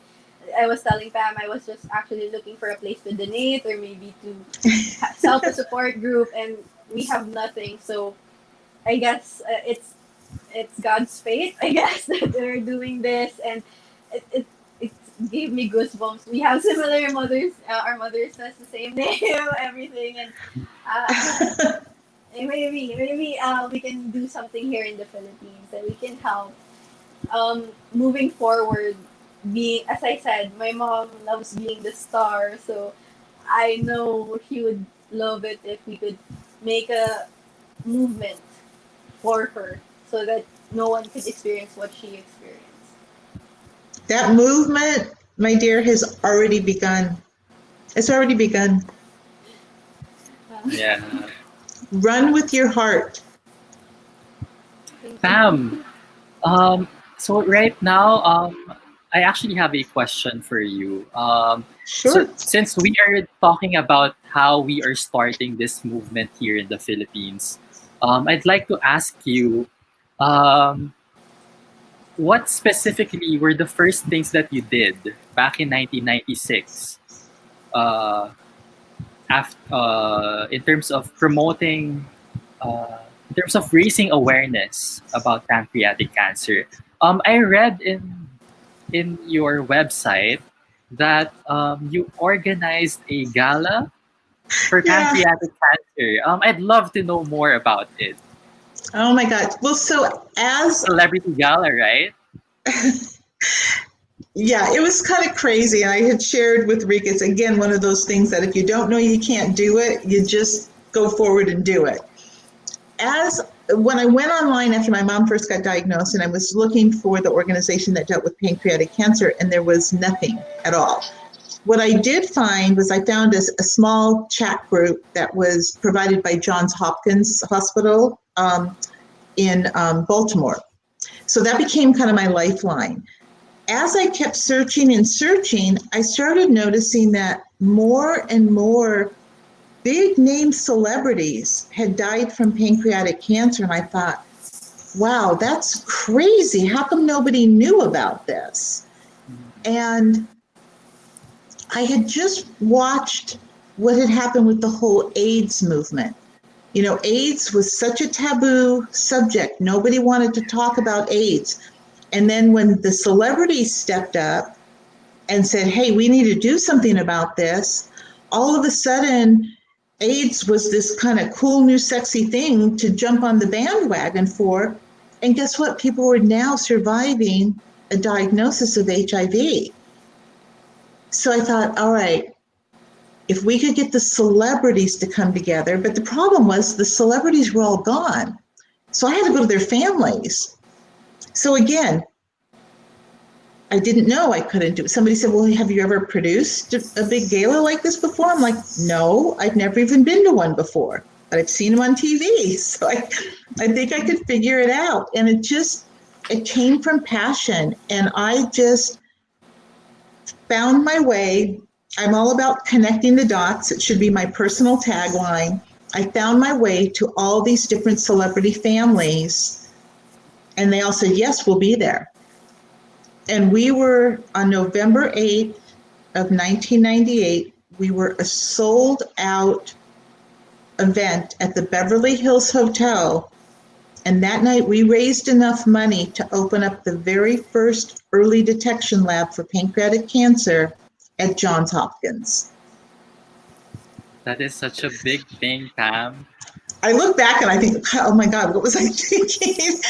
I was telling Pam I was just actually looking for a place to donate or maybe to self a support group, and we have nothing. So I guess it's God's fate, I guess, that they're doing this, and it gave me goosebumps. We have similar mothers. Our mother says the same name, everything, and uh, maybe we can do something here in the Philippines that we can help. Moving forward, being as I said, my mom loves being the star, so I know she would love it if we could make a movement for her so that no one could experience what she experienced. That movement, my dear, has already begun. It's already begun. Yeah, Run with your heart. Thank you. Pam. So right now, I actually have a question for you. So Sure. since we are talking about how we are starting this movement here in the Philippines, I'd like to ask you, um, what specifically were the first things that you did back in 1996, uh, in terms of promoting, in terms of raising awareness about pancreatic cancer? I read in your website that you organized a gala for Yeah. pancreatic cancer. I'd love to know more about it. Oh my God. Well, so as Celebrity gala, right? yeah, it was kind of crazy. And I had shared with Rika, it's again one of those things that if you don't know you can't do it, you just go forward and do it. As when I went online after my mom first got diagnosed and I was looking for the organization that dealt with pancreatic cancer, and there was nothing at all. What I did find was I found a small chat group that was provided by Johns Hopkins Hospital in Baltimore. So that became kind of my lifeline. As I kept searching and searching, I started noticing that more and more big name celebrities had died from pancreatic cancer. And I thought, wow, that's crazy. How come nobody knew about this? And I had just watched what had happened with the whole AIDS movement. You know, AIDS was such a taboo subject. Nobody wanted to talk about AIDS. And then when the celebrities stepped up and said, hey, we need to do something about this, all of a sudden, AIDS was this kind of cool, new, sexy thing to jump on the bandwagon for. And guess what? People were now surviving a diagnosis of HIV. So I thought, all right, if we could get the celebrities to come together, but the problem was the celebrities were all gone. So I had to go to their families. So again, I didn't know I couldn't do it. Somebody said, well, have you ever produced a big gala like this before? I'm like, no, I've never even been to one before, but I've seen them on TV. So I think I could figure it out. And it came from passion. And I just found my way. I'm all about connecting the dots. It should be my personal tagline. I found my way to all these different celebrity families, and they all said, yes, we'll be there. And we were on November 8th of 1998, we were a sold out event at the Beverly Hills Hotel. And that night we raised enough money to open up the very first early detection lab for pancreatic cancer at Johns Hopkins. That is such a big thing, Pam. I look back and I think, oh my God, what was I thinking?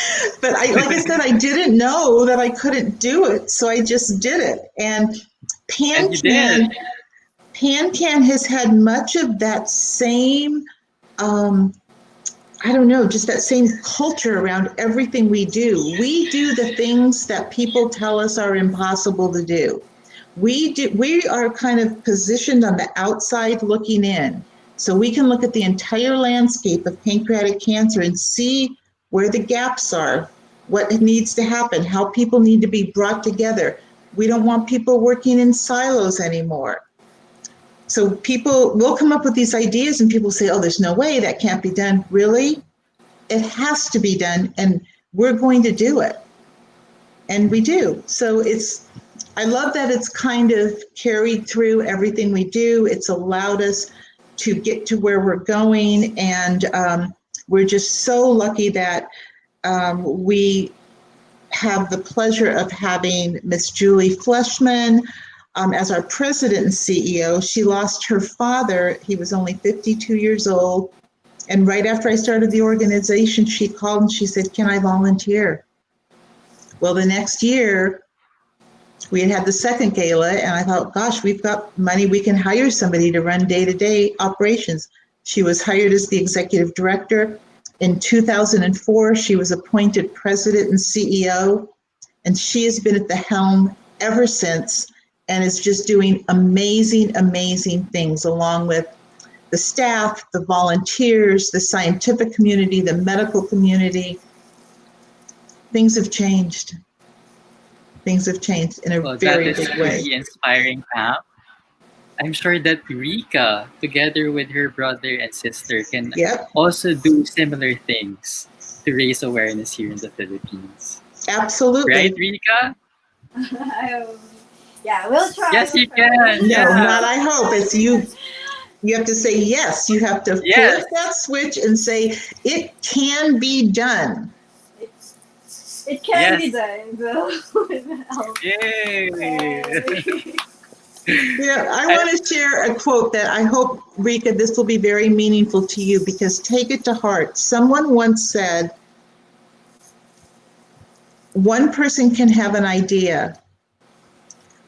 But like I said, I didn't know that I couldn't do it, so I just did it. And PanCan has had much of that same, I don't know, just that same culture around everything we do. We do the things that people tell us are impossible to do. We are kind of positioned on the outside looking in. So we can look at the entire landscape of pancreatic cancer and see where the gaps are, what needs to happen, how people need to be brought together. We don't want people working in silos anymore. So people will come up with these ideas and people say, oh, there's no way, that can't be done. Really? It has to be done, and we're going to do it. And we do. So I love that it's kind of carried through everything we do. It's allowed us to get to where we're going, and we're just so lucky that we have the pleasure of having Miss Julie Fleshman as our president and CEO. She lost her father. He was only 52 years old. And right after I started the organization, she called and she said, can I volunteer? Well, the next year, we had the second gala, and I thought, gosh, we've got money. We can hire somebody to run day-to-day operations. She was hired as the executive director. In 2004, she was appointed president and CEO, and she has been at the helm ever since and is just doing amazing, amazing things along with the staff, the volunteers, the scientific community, the medical community. Things have changed. Things have changed in a very big way. That is really inspiring, Pam. I'm sure that Ricca, together with her brother and sister, can also do similar things to raise awareness here in the Philippines. Absolutely. Right, Ricca? Yeah, we'll try. Yes, you can. No, not I hope. It's you. You have to say yes. You have to flip that switch and say, it can be done. It can be done, though. Yay! Yeah, I want to share a quote that I hope, Ricca, this will be very meaningful to you, because take it to heart. Someone once said, one person can have an idea.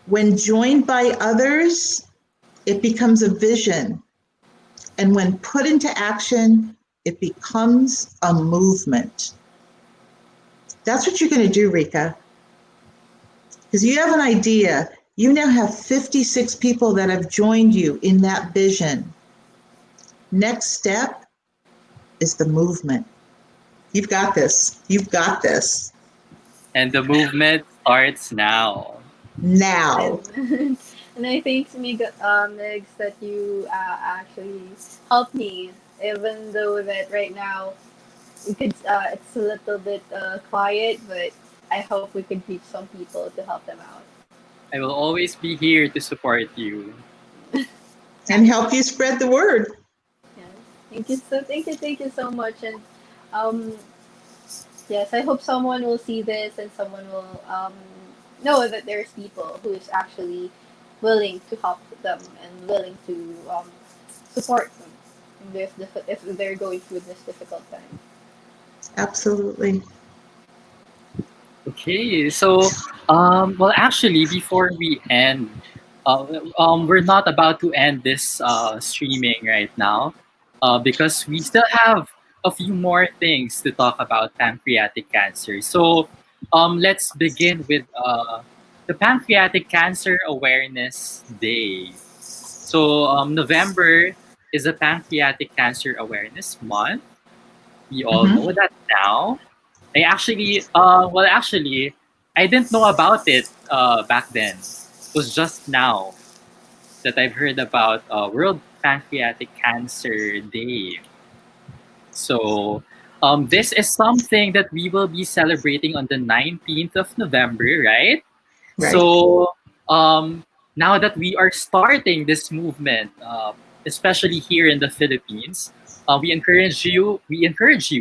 When joined by others, it becomes a vision. And when put into action, it becomes a movement. That's what you're going to do, Ricca. Because you have an idea. You now have 56 people that have joined you in that vision. Next step is the movement. You've got this. You've got this. And the movement starts now. Now. And I think, Migs, that you actually helped me, even though that right now it's a little bit quiet, but I hope we could reach some people to help them out. I will always be here to support you. And help you spread the word. Yeah. Thank you so much. And um, yes, I hope someone will see this and someone will know that there's people who is actually willing to help them and willing to support them if they're going through this difficult time. Absolutely. Okay, so well, actually, before we end, we're not about to end this streaming right now, because we still have a few more things to talk about pancreatic cancer. So, let's begin with the Pancreatic Cancer Awareness Day. So, November is a Pancreatic Cancer Awareness Month. We all Hmm. know that now. Actually, I didn't know about it back then. It was just now that I've heard about World Pancreatic Cancer Day. So, this is something that we will be celebrating on the 19th of November, right? Right. So, now that we are starting this movement, especially here in the Philippines, we encourage you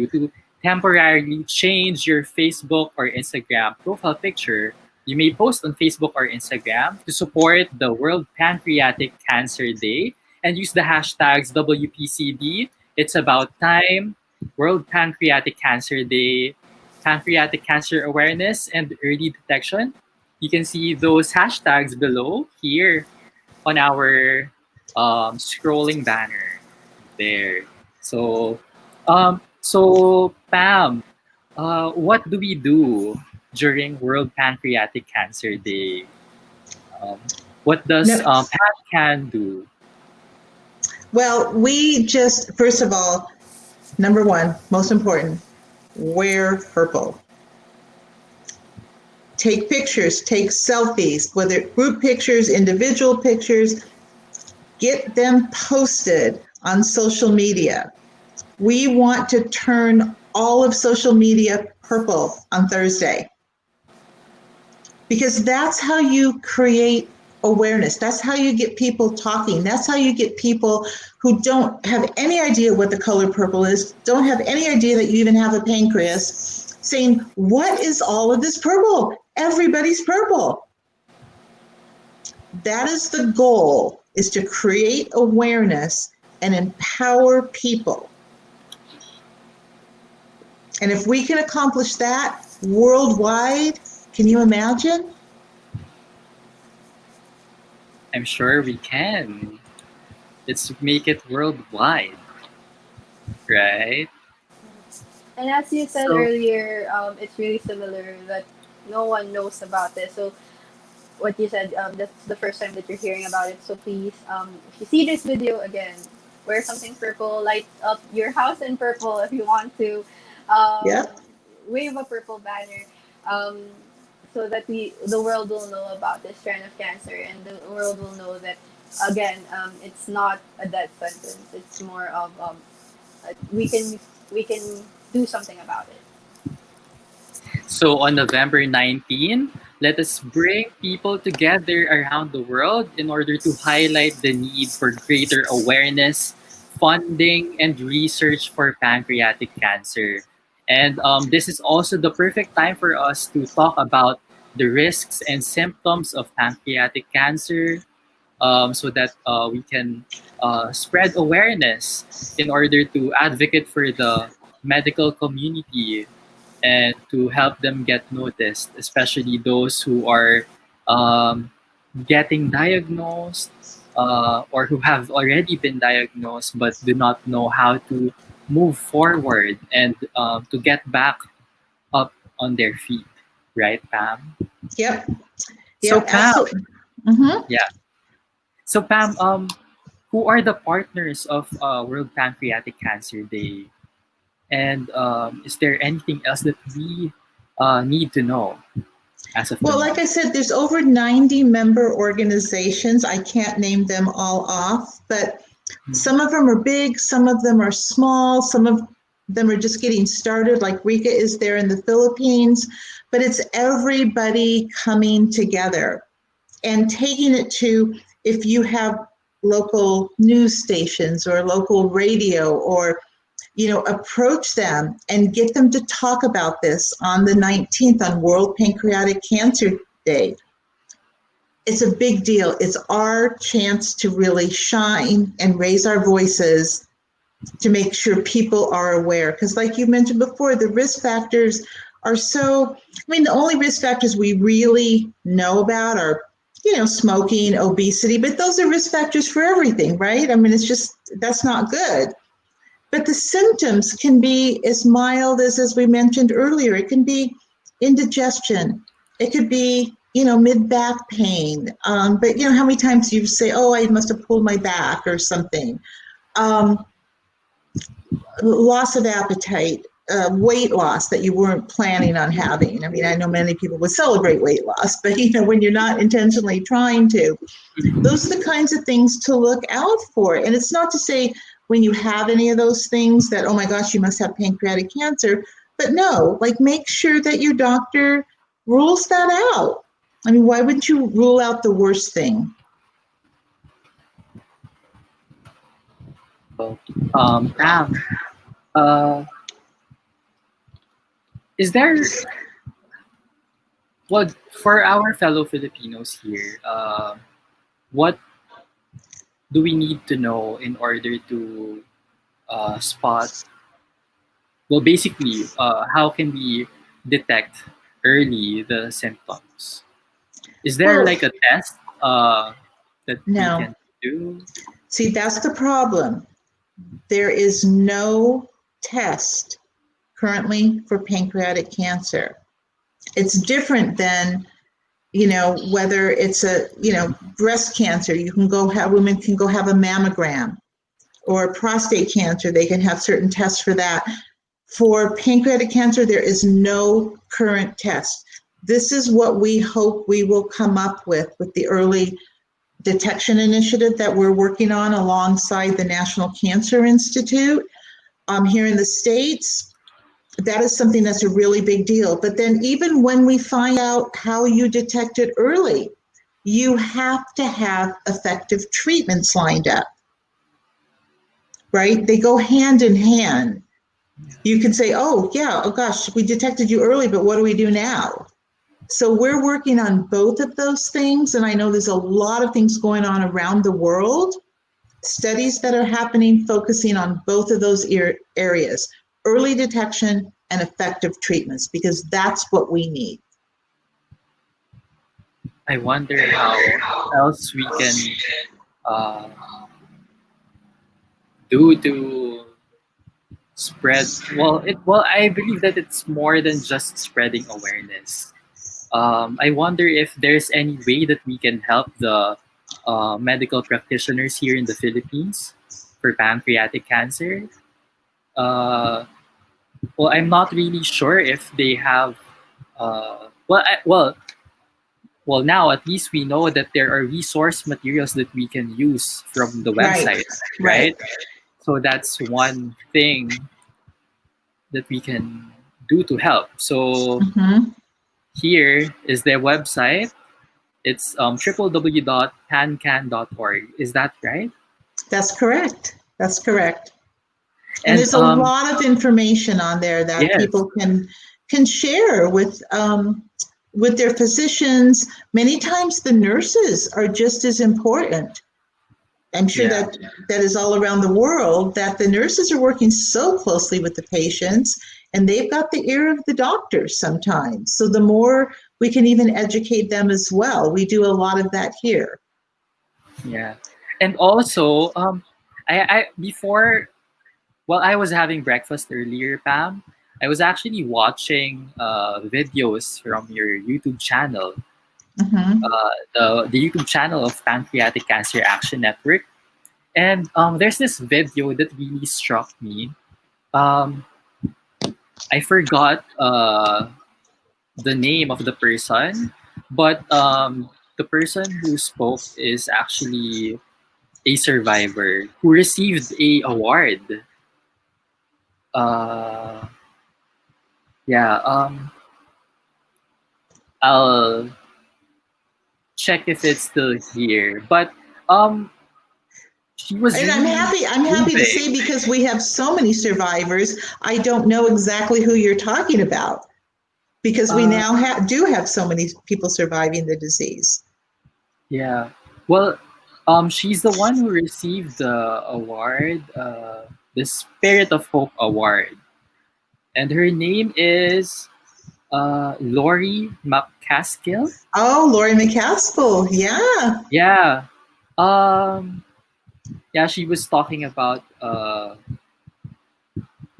to temporarily change your Facebook or Instagram profile picture. You may post on Facebook or Instagram to support the World Pancreatic Cancer Day and use the hashtags WPCD. It's about time, World Pancreatic Cancer Day, Pancreatic Cancer Awareness and Early Detection. You can see those hashtags below here on our scrolling banner there. So Pam, what do we do during World Pancreatic Cancer Day? Um, what does No, PanCan do? well, we just, first of all, number one, most important, wear purple. Take pictures, take selfies, whether group pictures, individual pictures, get them posted on social media. We want to turn all of social media purple on Thursday because that's how you create awareness. That's how you get people talking. That's how you get people who don't have any idea what the color purple is, don't have any idea that you even have a pancreas, saying, what is all of this purple? Everybody's purple. That is the goal, is to create awareness and empower people. And if we can accomplish that worldwide, can you imagine? I'm sure we can. Let's make it worldwide, right? And as you said So earlier, it's really similar that no one knows about this. So what you said, that's the first time that you're hearing about it. So please, if you see this video again, wear something purple, light up your house in purple if you want to, um, Yeah. wave a purple banner, um, so that the world will know about this strand of cancer, and the world will know that again, it's not a death sentence. It's more of we can do something about it. So on November 19, let us bring people together around the world in order to highlight the need for greater awareness, funding, and research for pancreatic cancer. And this is also the perfect time for us to talk about the risks and symptoms of pancreatic cancer, so that we can spread awareness in order to advocate for the medical community and to help them get noticed, especially those who are um, getting diagnosed, or who have already been diagnosed but do not know how to move forward and to get back up on their feet. Right, Pam? Yep. So, Yep. Pam, Absolutely. Mm-hmm. yeah. So, Pam, who are the partners of World Pancreatic Cancer Day? And is there anything else that we need to know as of the Well, like moment? I said, there's over 90 member organizations. I can't name them all off, but some of them are big, some of them are small, some of them are just getting started, like Ricca is there in the Philippines, but it's everybody coming together and taking it to, if you have local news stations or local radio, or approach them and get them to talk about this on the 19th, on World Pancreatic Cancer Day. It's a big deal. It's our chance to really shine and raise our voices to make sure people are aware. Because like you mentioned before, the risk factors are the only risk factors we really know about are, smoking, obesity, but those are risk factors for everything, right? I mean, that's not good. But the symptoms can be as mild as we mentioned earlier. It can be indigestion. It could be, mid-back pain. But how many times you say, oh, I must have pulled my back or something. Loss of appetite, weight loss that you weren't planning on having. I mean, I know many people would celebrate weight loss, but when you're not intentionally trying to, those are the kinds of things to look out for. And it's not to say when you have any of those things that, oh my gosh, you must have pancreatic cancer, but no, make sure that your doctor rules that out. I mean, why wouldn't you rule out the worst thing? Pam, is there, well, for our fellow Filipinos here, what do we need to know in order to spot, well, basically, how can we detect early the symptoms? Is there Well, a test that we no. can do? See, that's the problem. There is no test currently for pancreatic cancer. It's different than, whether it's breast cancer, women can go have a mammogram, or prostate cancer, they can have certain tests for that. For pancreatic cancer, there is no current test. This is what we hope we will come up with the early detection initiative that we're working on alongside the National Cancer Institute here in the States. That is something that's a really big deal. But then even when we find out how you detect it early, you have to have effective treatments lined up, right? They go hand in hand. You can say, oh gosh, we detected you early, but what do we do now? So we're working on both of those things. And I know there's a lot of things going on around the world, studies that are happening focusing on both of those areas, early detection and effective treatments, because that's what we need. I wonder how else we can uh, do to spread. Well, I believe that it's more than just spreading awareness. I wonder if there's any way that we can help the medical practitioners here in the Philippines for pancreatic cancer. Well, I'm not really sure if they have. Well, now at least we know that there are resource materials that we can use from the website, right? So that's one thing that we can do to help. So here is their website. It's www.pancan.org. Is that right? That's correct. That's correct. And there's a lot of information on there that people can share with their physicians. Many times the nurses are just as important. I'm sure that is all around the world, that the nurses are working so closely with the patients, and they've got the ear of the doctors sometimes. So the more we can even educate them as well. We do a lot of that here. Yeah. And also, I I was having breakfast earlier, Pam, I was actually watching videos from your YouTube channel, the YouTube channel of Pancreatic Cancer Action Network. And there's this video that really struck me. I forgot the name of the person, but the person who spoke is actually a survivor who received a award. I'll check if it's still here. But she was And really I'm happy to moving. say, because we have so many survivors, I don't know exactly who you're talking about, because we Uh, now do have so many people surviving the disease. yeah. Well, she's the one who received the award, the Spirit of Hope Award, and her name is Lori McCaskill. Oh, Lori McCaskill. Yeah. Yeah. Um, yeah, she was talking about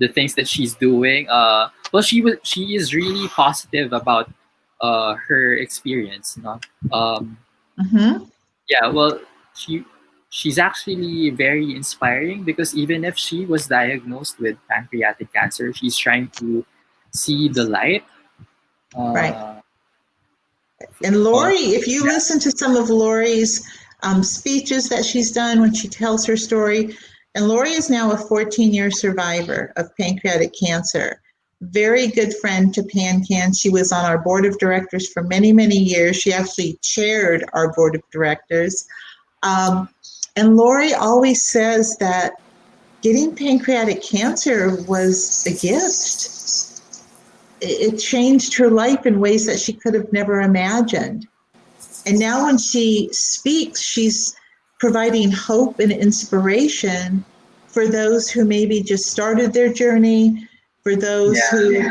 the things that she's doing. Well, she is really positive about her experience. No? Mm-hmm. Yeah. Well, she she's actually very inspiring because even if she was diagnosed with pancreatic cancer, she's trying to see the light. Right. Uh, And on, Lori, if you yeah. listen to some of Lori's speeches that she's done when she tells her story, and Lori is now a 14-year survivor of pancreatic cancer. Very good friend to PanCan. She was on our board of directors for many, many years. She actually chaired our board of directors. And Lori always says that getting pancreatic cancer was a gift. It changed her life in ways that she could have never imagined. And now when she speaks, she's providing hope and inspiration for those who maybe just started their journey, for those who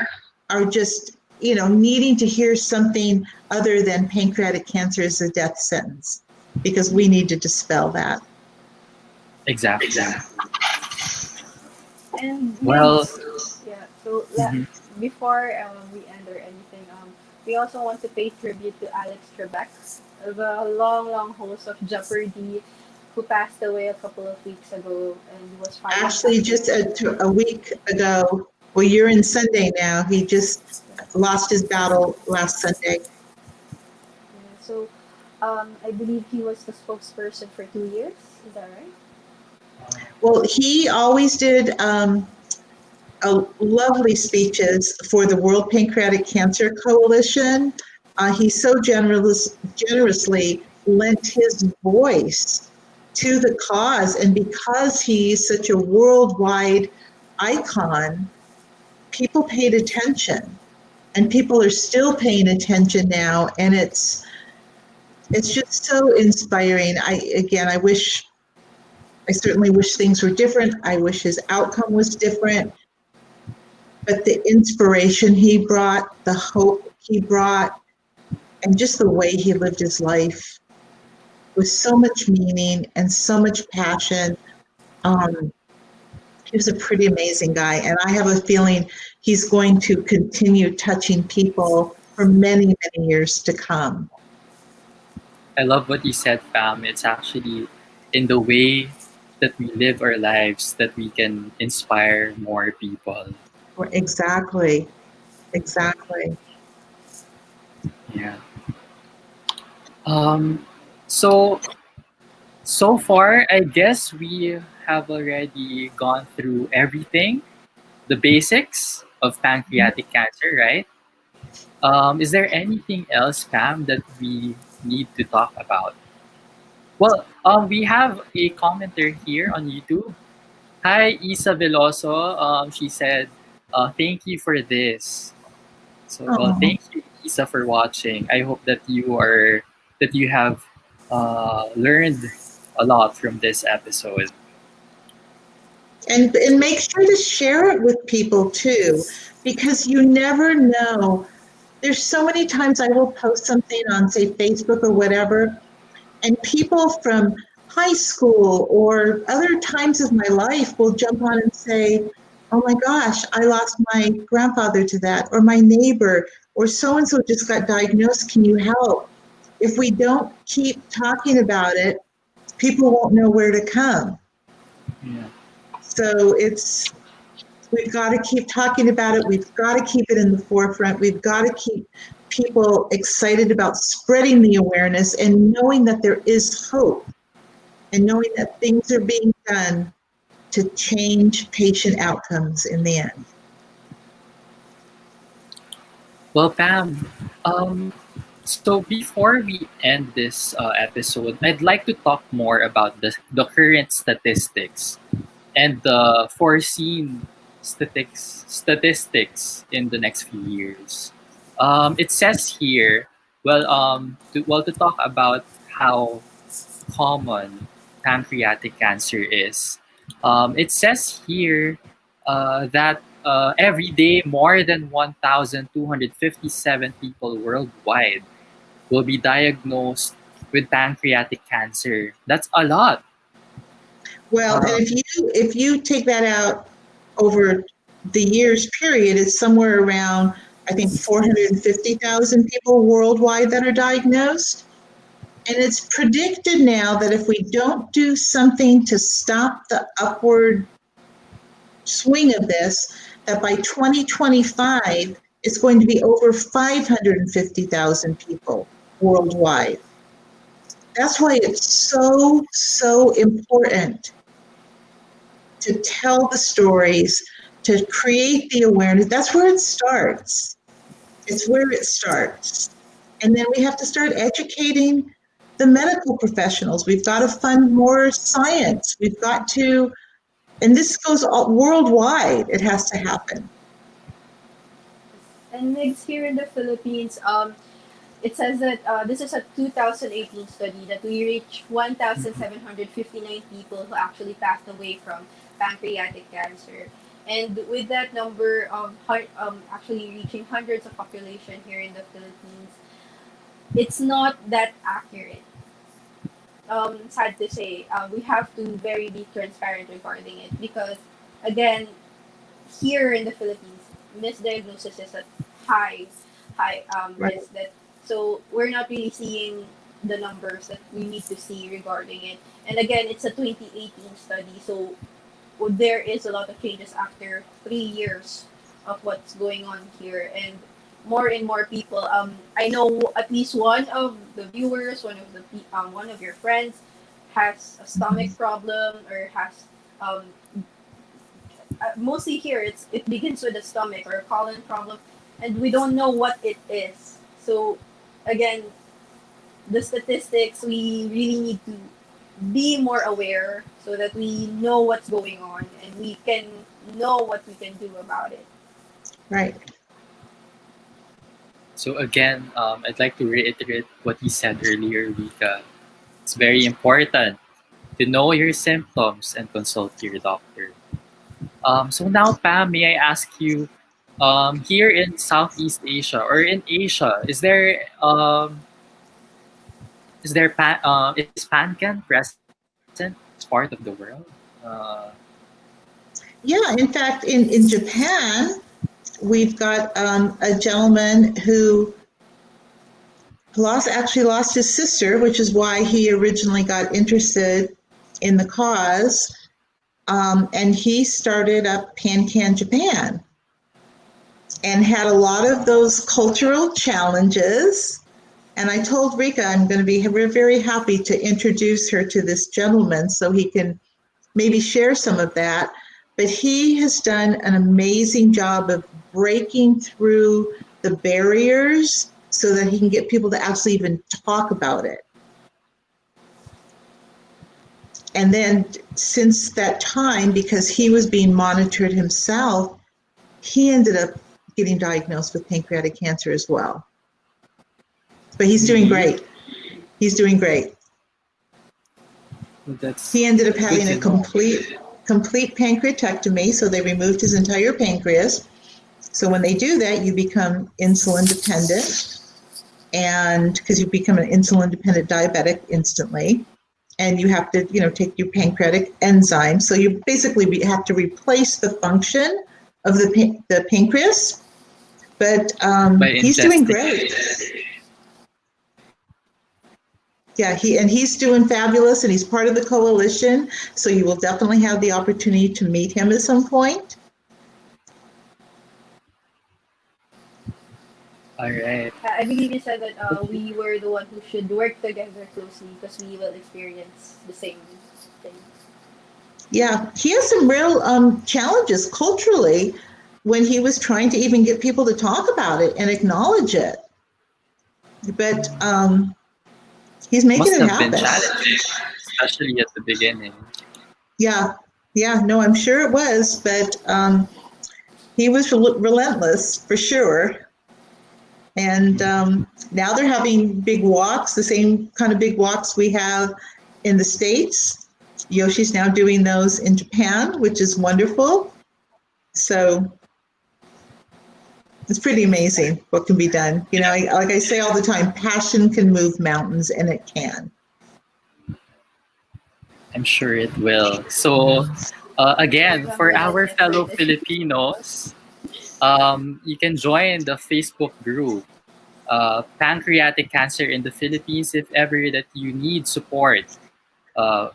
are just, needing to hear something other than pancreatic cancer is a death sentence, because we need to dispel that. Exactly. And Well, yeah, so mhm. before we end or anything, we also want to pay tribute to Alex Trebek, the long host of Jeopardy, who passed away a couple of weeks ago and was fighting Actually, just cancer. a week ago, well, you're in Sunday now, he just lost his battle last Sunday. Yeah, so I believe he was the spokesperson for 2 years. Is that right? Well, he always did lovely speeches for the World Pancreatic Cancer Coalition. He so generously lent his voice to the cause. And because he's such a worldwide icon, people paid attention. And people are still paying attention now. And it's just so inspiring. I certainly wish things were different. I wish his outcome was different. But the inspiration he brought, the hope he brought, and just the way he lived his life with so much meaning and so much passion. He was a pretty amazing guy. And I have a feeling he's going to continue touching people for many, many years to come. I love what you said, Pam. It's actually in the way that we live our lives that we can inspire more people. Exactly. Exactly. Yeah. Um, so so far, I guess we have already gone through everything, the basics of pancreatic cancer, right? Is there anything else, Pam, that we need to talk about? Well, we have a commenter here on YouTube. Hi, Isa Veloso. She said, "Thank you for this." So, well, Oh. thank you, Isa, for watching. I hope that you have learned a lot from this episode. And make sure to share it with people too, because you never know. There's so many times I will post something on, say, Facebook or whatever, and people from high school or other times of my life will jump on and say, oh my gosh, I lost my grandfather to that, or my neighbor, or so and so just got diagnosed. Can you help? If we don't keep talking about it, people won't know where to come. Yeah. So we've got to keep talking about it. We've got to keep it in the forefront. We've got to keep people excited about spreading the awareness and knowing that there is hope, and knowing that things are being done to change patient outcomes in the end. Well, Pam, um, So before we end this episode, I'd like to talk more about the current statistics and the foreseen statistics in the next few years. It says here, to talk about how common pancreatic cancer is. It says here that every day more than 1,257 people worldwide will be diagnosed with pancreatic cancer. That's a lot. Well, and Um, if you take that out over the years period, it's somewhere around, I think, 450,000 people worldwide that are diagnosed. And it's predicted now that if we don't do something to stop the upward swing of this, that by 2025, it's going to be over 550,000 people worldwide. That's why it's so, so important to tell the stories, to create the awareness. That's where it starts. It's where it starts. And then we have to start educating the medical professionals. We've got to fund more science. We've got to, and this goes all worldwide, it has to happen. And next, here in the Philippines, it says that this is a 2018 study that we reached 1,759 people who actually passed away from pancreatic cancer. And with that number of actually reaching hundreds of population here in the Philippines, it's not that accurate. Sad to say, we have to very be transparent regarding it because, again, here in the Philippines, misdiagnosis is a high Right. risk that so we're not really seeing the numbers that we need to see regarding it. And again, it's a 2018 study, so there is a lot of changes after 3 years of what's going on here, and more people. I know at least one of the viewers, one of your friends, has a stomach problem or has um, mostly here it begins with a stomach or a colon problem, and we don't know what it is. So again, the statistics, we really need to be more aware so that we know what's going on and we can know what we can do about it. Right. so again, I'd like to reiterate what you said earlier, Rika. It's very important to know your symptoms and consult your doctor. So now, Pam, may I ask you, here in Southeast Asia or in Asia, is Pancan present as part of the world? Uh, Yeah, in fact, in Japan, we've got a gentleman who actually lost his sister, which is why he originally got interested in the cause. And he started up PanCan Japan and had a lot of those cultural challenges. And I told Ricca we're very happy to introduce her to this gentleman so he can maybe share some of that. But he has done an amazing job of breaking through the barriers so that he can get people to actually even talk about it. And then since that time, because he was being monitored himself, he ended up getting diagnosed with pancreatic cancer as well. But he's doing great. He's doing great. He ended up having a complete pancreatectomy, so they removed his entire pancreas. So when they do that, you become insulin dependent, and because you become an insulin dependent diabetic instantly, and you have to, take your pancreatic enzyme. So you basically have to replace the function of the pancreas. But he's doing great. Yeah, he's doing fabulous, and he's part of the coalition. So you will definitely have the opportunity to meet him at some point. All right. I believe you said that we were the one who should work together closely because we will experience the same thing. Yeah, he has some real challenges culturally when he was trying to even get people to talk about it and acknowledge it. but he's making Must it have been happen. challenging, especially at the beginning. Yeah, yeah, no, I'm sure it was, but he was relentless for sure. And now they're having big walks, the same kind of big walks we have in the States. Yoshi's now doing those in Japan, which is wonderful. So it's pretty amazing what can be done. You know, like I say all the time, passion can move mountains, and it can. I'm sure it will. So, again, for Remember our that fellow effort. Filipinos, you can join the Facebook group, Pancreatic Cancer in the Philippines, if ever that you need support uh,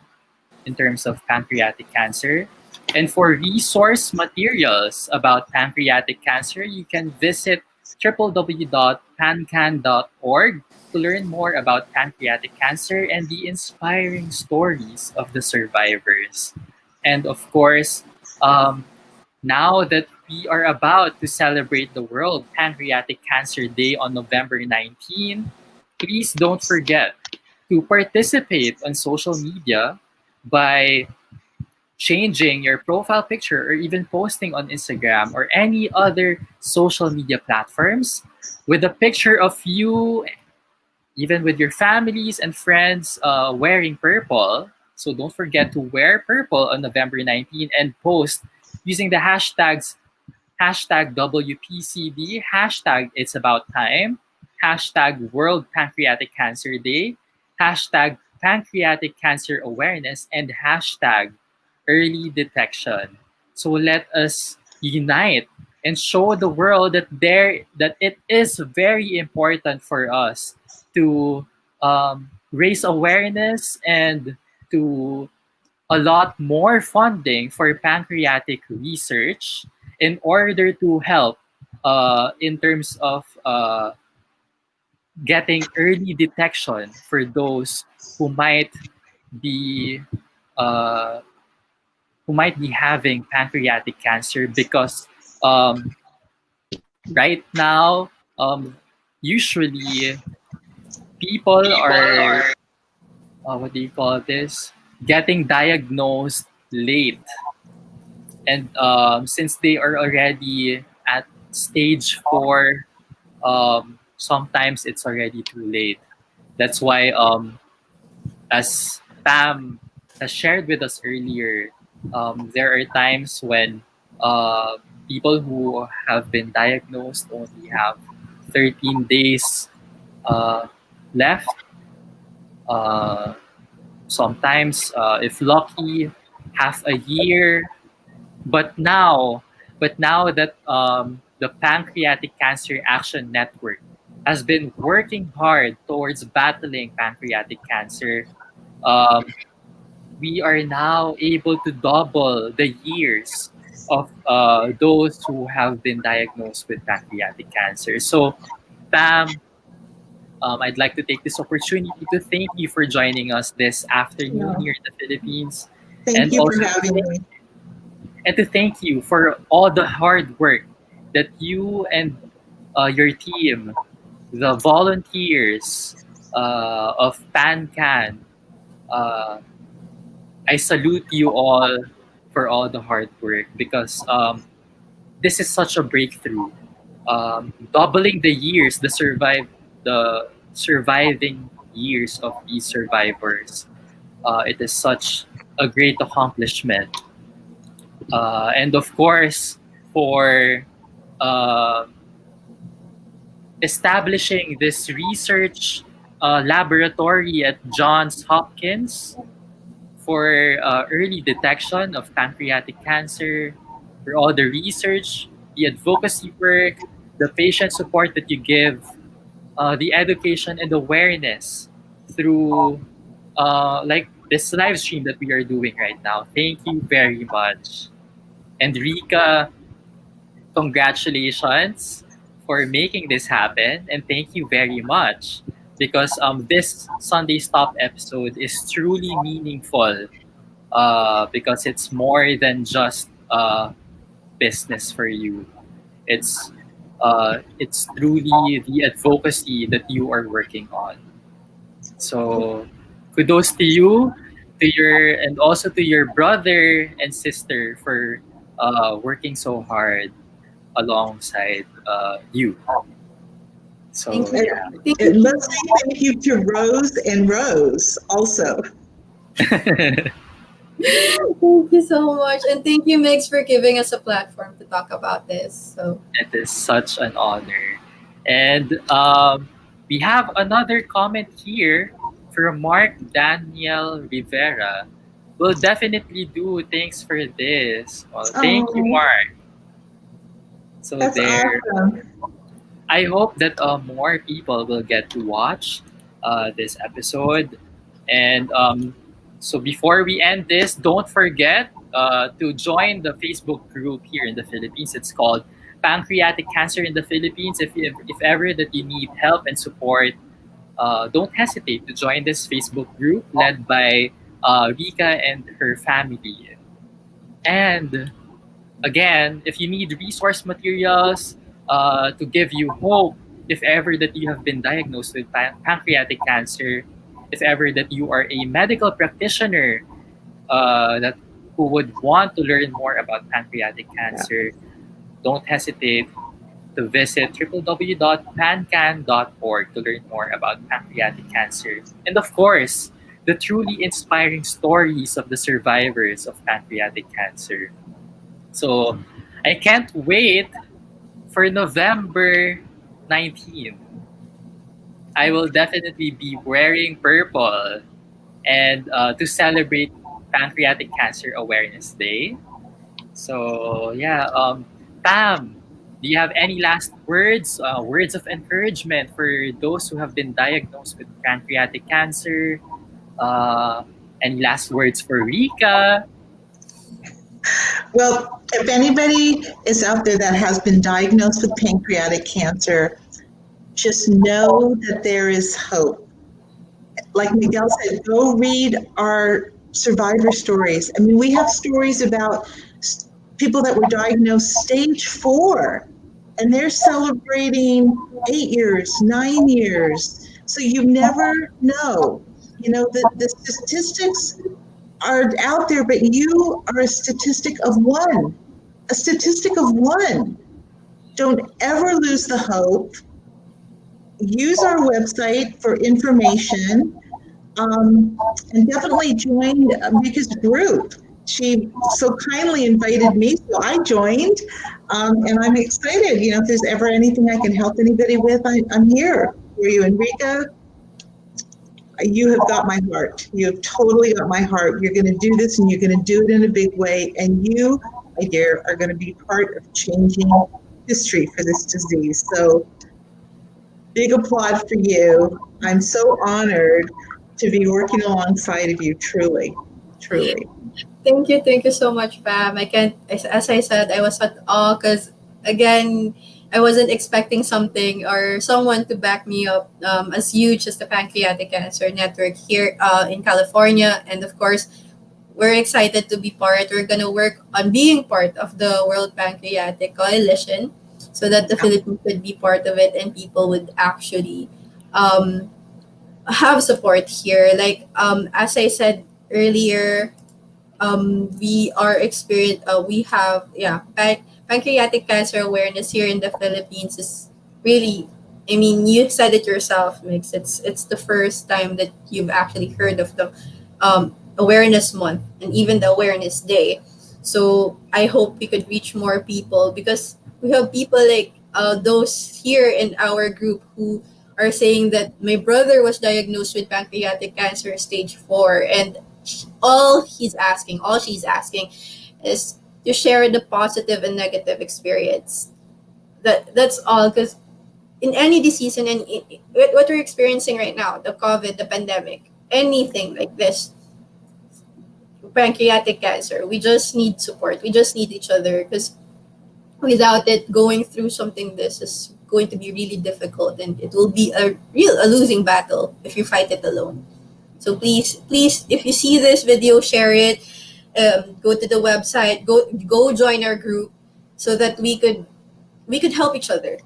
in terms of pancreatic cancer. And for resource materials about pancreatic cancer, you can visit www.pancan.org to learn more about pancreatic cancer and the inspiring stories of the survivors. And of course, um, now that we are about to celebrate the World Pancreatic Cancer Day on November 19, please don't forget to participate on social media by changing your profile picture or even posting on Instagram or any other social media platforms with a picture of you, even with your families and friends wearing purple. So don't forget to wear purple on November 19 and post using the hashtags hashtag WPCD, hashtag It's About Time, hashtag World Pancreatic Cancer Day, hashtag Pancreatic Cancer Awareness, and hashtag Early Detection. So let us unite and show the world that it is very important for us to raise awareness and to a lot more funding for pancreatic research in order to help in terms of getting early detection for those who might be uh, who might be having pancreatic cancer because um, right now usually people are what do you call this, getting diagnosed late, and since they are already at stage 4, sometimes it's already too late. That's why as Pam has shared with us earlier, there are times when uh, people who have been diagnosed only have 13 days uh, left. Uh, Sometimes, if lucky, half a year. But now, but now that the Pancreatic Cancer Action Network has been working hard towards battling pancreatic cancer, um, we are now able to double the years of those who have been diagnosed with pancreatic cancer. So, Pam, I'd like to take this opportunity to thank you for joining us this afternoon Yeah. here in the Philippines, Thank and you for also having me. to thank you for all the hard work that you and your team, the volunteers of PanCan, uh, I salute you all for all the hard work because this is such a breakthrough. Doubling the years, the surviving years of these survivors. It is such a great accomplishment. And of course, for uh, establishing this research laboratory at Johns Hopkins for early detection of pancreatic cancer, for all the research, the advocacy work, the patient support that you give, the education and awareness through like this live stream that we are doing right now. Thank you very much. And Rika, congratulations for making this happen, and thank you very much because this Sunday Stop episode is truly meaningful because it's more than just business for you. It's it's truly the advocacy that you are working on. So kudos to you, to your and also to your brother and sister for working so hard alongside you. Thank So you. Thank And you. let's say thank you to Rose and Rose also. yeah. Thank you so much. And thank you, Mix, for giving us a platform to talk about this. So It is such an honor. And we have another comment here from Mark Daniel Rivera. We'll definitely do. Thanks for this. Well, thank you, Oh, Mark. So that's there. awesome. I hope that more people will get to watch this episode. And so before we end this, don't forget to join the Facebook group here in the Philippines. It's called Pancreatic Cancer in the Philippines. If ever that you need help and support, don't hesitate to join this Facebook group led by Rika and her family. And again, if you need resource materials to give you hope, if ever that you have been diagnosed with pancreatic cancer, if ever that you are a medical practitioner that who would want to learn more about pancreatic cancer, don't hesitate to visit www.pancan.org to learn more about pancreatic cancer. And of course, the truly inspiring stories of the survivors of pancreatic cancer. So I can't wait for November 19th. I will definitely be wearing purple and to celebrate Pancreatic Cancer Awareness Day. So yeah, Pam, do you have any last words, words of encouragement for those who have been diagnosed with pancreatic cancer? Any last words for Rika? Well, if anybody is out there that has been diagnosed with pancreatic cancer, just know that there is hope. Like Miguel said, go read our survivor stories. I mean, we have stories about people that were diagnosed stage 4, and they're celebrating 8 years, 9 years. So you never know. You know, the statistics are out there, but you are a statistic of one. A statistic of one. Don't ever lose the hope. Use our website for information, and definitely join Rika's group. She so kindly invited me, so I joined, and I'm excited. You know, if there's ever anything I can help anybody with, I'm here for you. And Rika, you have got my heart. You have totally got my heart. You're going to do this, and you're going to do it in a big way. And you, my dear, are going to be part of changing history for this disease. So big applaud for you. I'm so honored to be working alongside of you, truly, truly. thank you so much, Pam. I can't, as I said, I was at awe because, again, I wasn't expecting something or someone to back me up as huge as the Pancreatic Cancer Network here in California. And of course, we're excited to be part. We're going to work on being part of the World Pancreatic Coalition so that the Philippines would be part of it and people would actually um, have support here. Like as I said earlier, we are experience. We have pancreatic cancer awareness here in the Philippines is really. I mean, you said it yourself, Mix. It's the first time that you've actually heard of the awareness month and even the awareness day. So I hope we could reach more people because we have people like those here in our group who are saying that my brother was diagnosed with pancreatic cancer stage 4 and all she's asking is to share the positive and negative experience. That's all because in any disease and what we're experiencing right now, the COVID, the pandemic, anything like this, pancreatic cancer, we just need support. We just need each other because without it, going through something this is going to be really difficult and it will be a losing battle if you fight it alone. So please, if you see this video, share it. Go to the website. Go join our group so that we could we could help each other.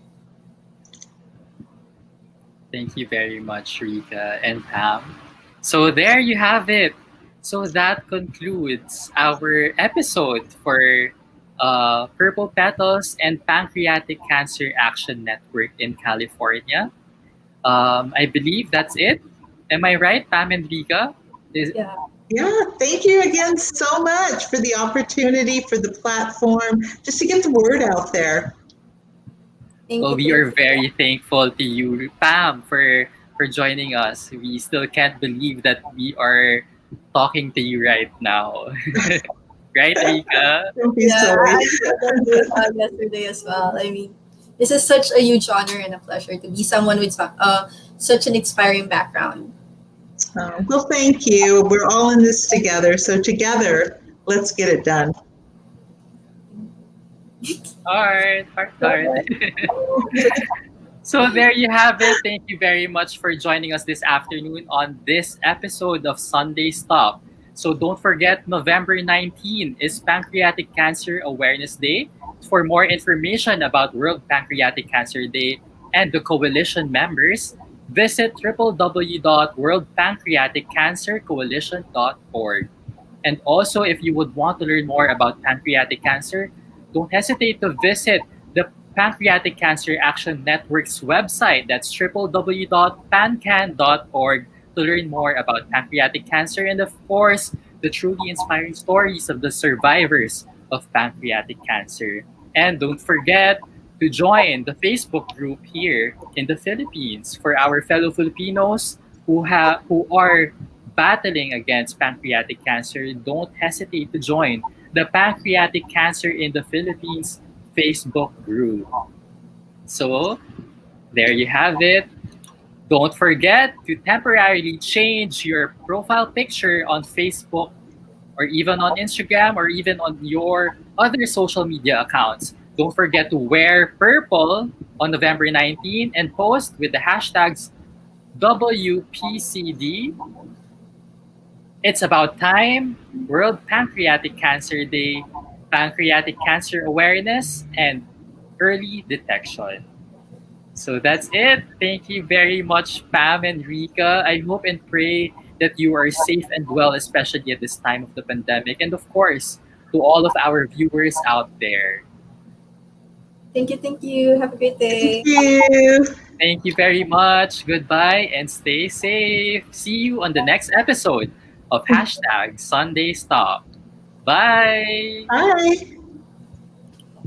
Thank you very much, Ricca and Pam. So there you have it. So that concludes our episode for Purple Petals and Pancreatic Cancer Action Network in California. I believe that's it. Am I right, Pam and Ricca? Yeah. Yeah, thank you again so much for the opportunity, for the platform, just to get the word out there. Well, we are very thankful to you, Pam, for joining us. We still can't believe that we are talking to you right now. Right, Ricca? Don't be Yeah, silly. I said that yesterday as well. I mean, this is such a huge honor and a pleasure to be someone with such an inspiring background. Well, thank you. We're all in this together. So together, let's get it done. Heart. So there you have it. Thank you very much for joining us this afternoon on this episode of Sunday Stop. So don't forget, November 19 is Pancreatic Cancer Awareness Day. For more information about World Pancreatic Cancer Day and the coalition members, visit www.worldpancreaticcancercoalition.org. And also, if you would want to learn more about pancreatic cancer, don't hesitate to visit the Pancreatic Cancer Action Network's website. That's www.pancan.org to learn more about pancreatic cancer and, of course, the truly inspiring stories of the survivors of pancreatic cancer. And don't forget to join the Facebook group here in the Philippines for our fellow Filipinos who are battling against pancreatic cancer. Don't hesitate to join the Pancreatic Cancer in the Philippines Facebook group. So, there you have it. Don't forget to temporarily change your profile picture on Facebook or even on Instagram or even on your other social media accounts. Don't forget to wear purple on November 19 and post with the hashtags WPCD. It's about time, World Pancreatic Cancer Day, Pancreatic Cancer Awareness, and Early Detection. So that's it. Thank you very much, Pam and Ricca. I hope and pray that you are safe and well, especially at this time of the pandemic. And of course, to all of our viewers out there. Thank you. Thank you. Have a great day. Thank you. Thank you very much. Goodbye and stay safe. See you on the next episode of Hashtag Sunday Stop. Bye. Bye.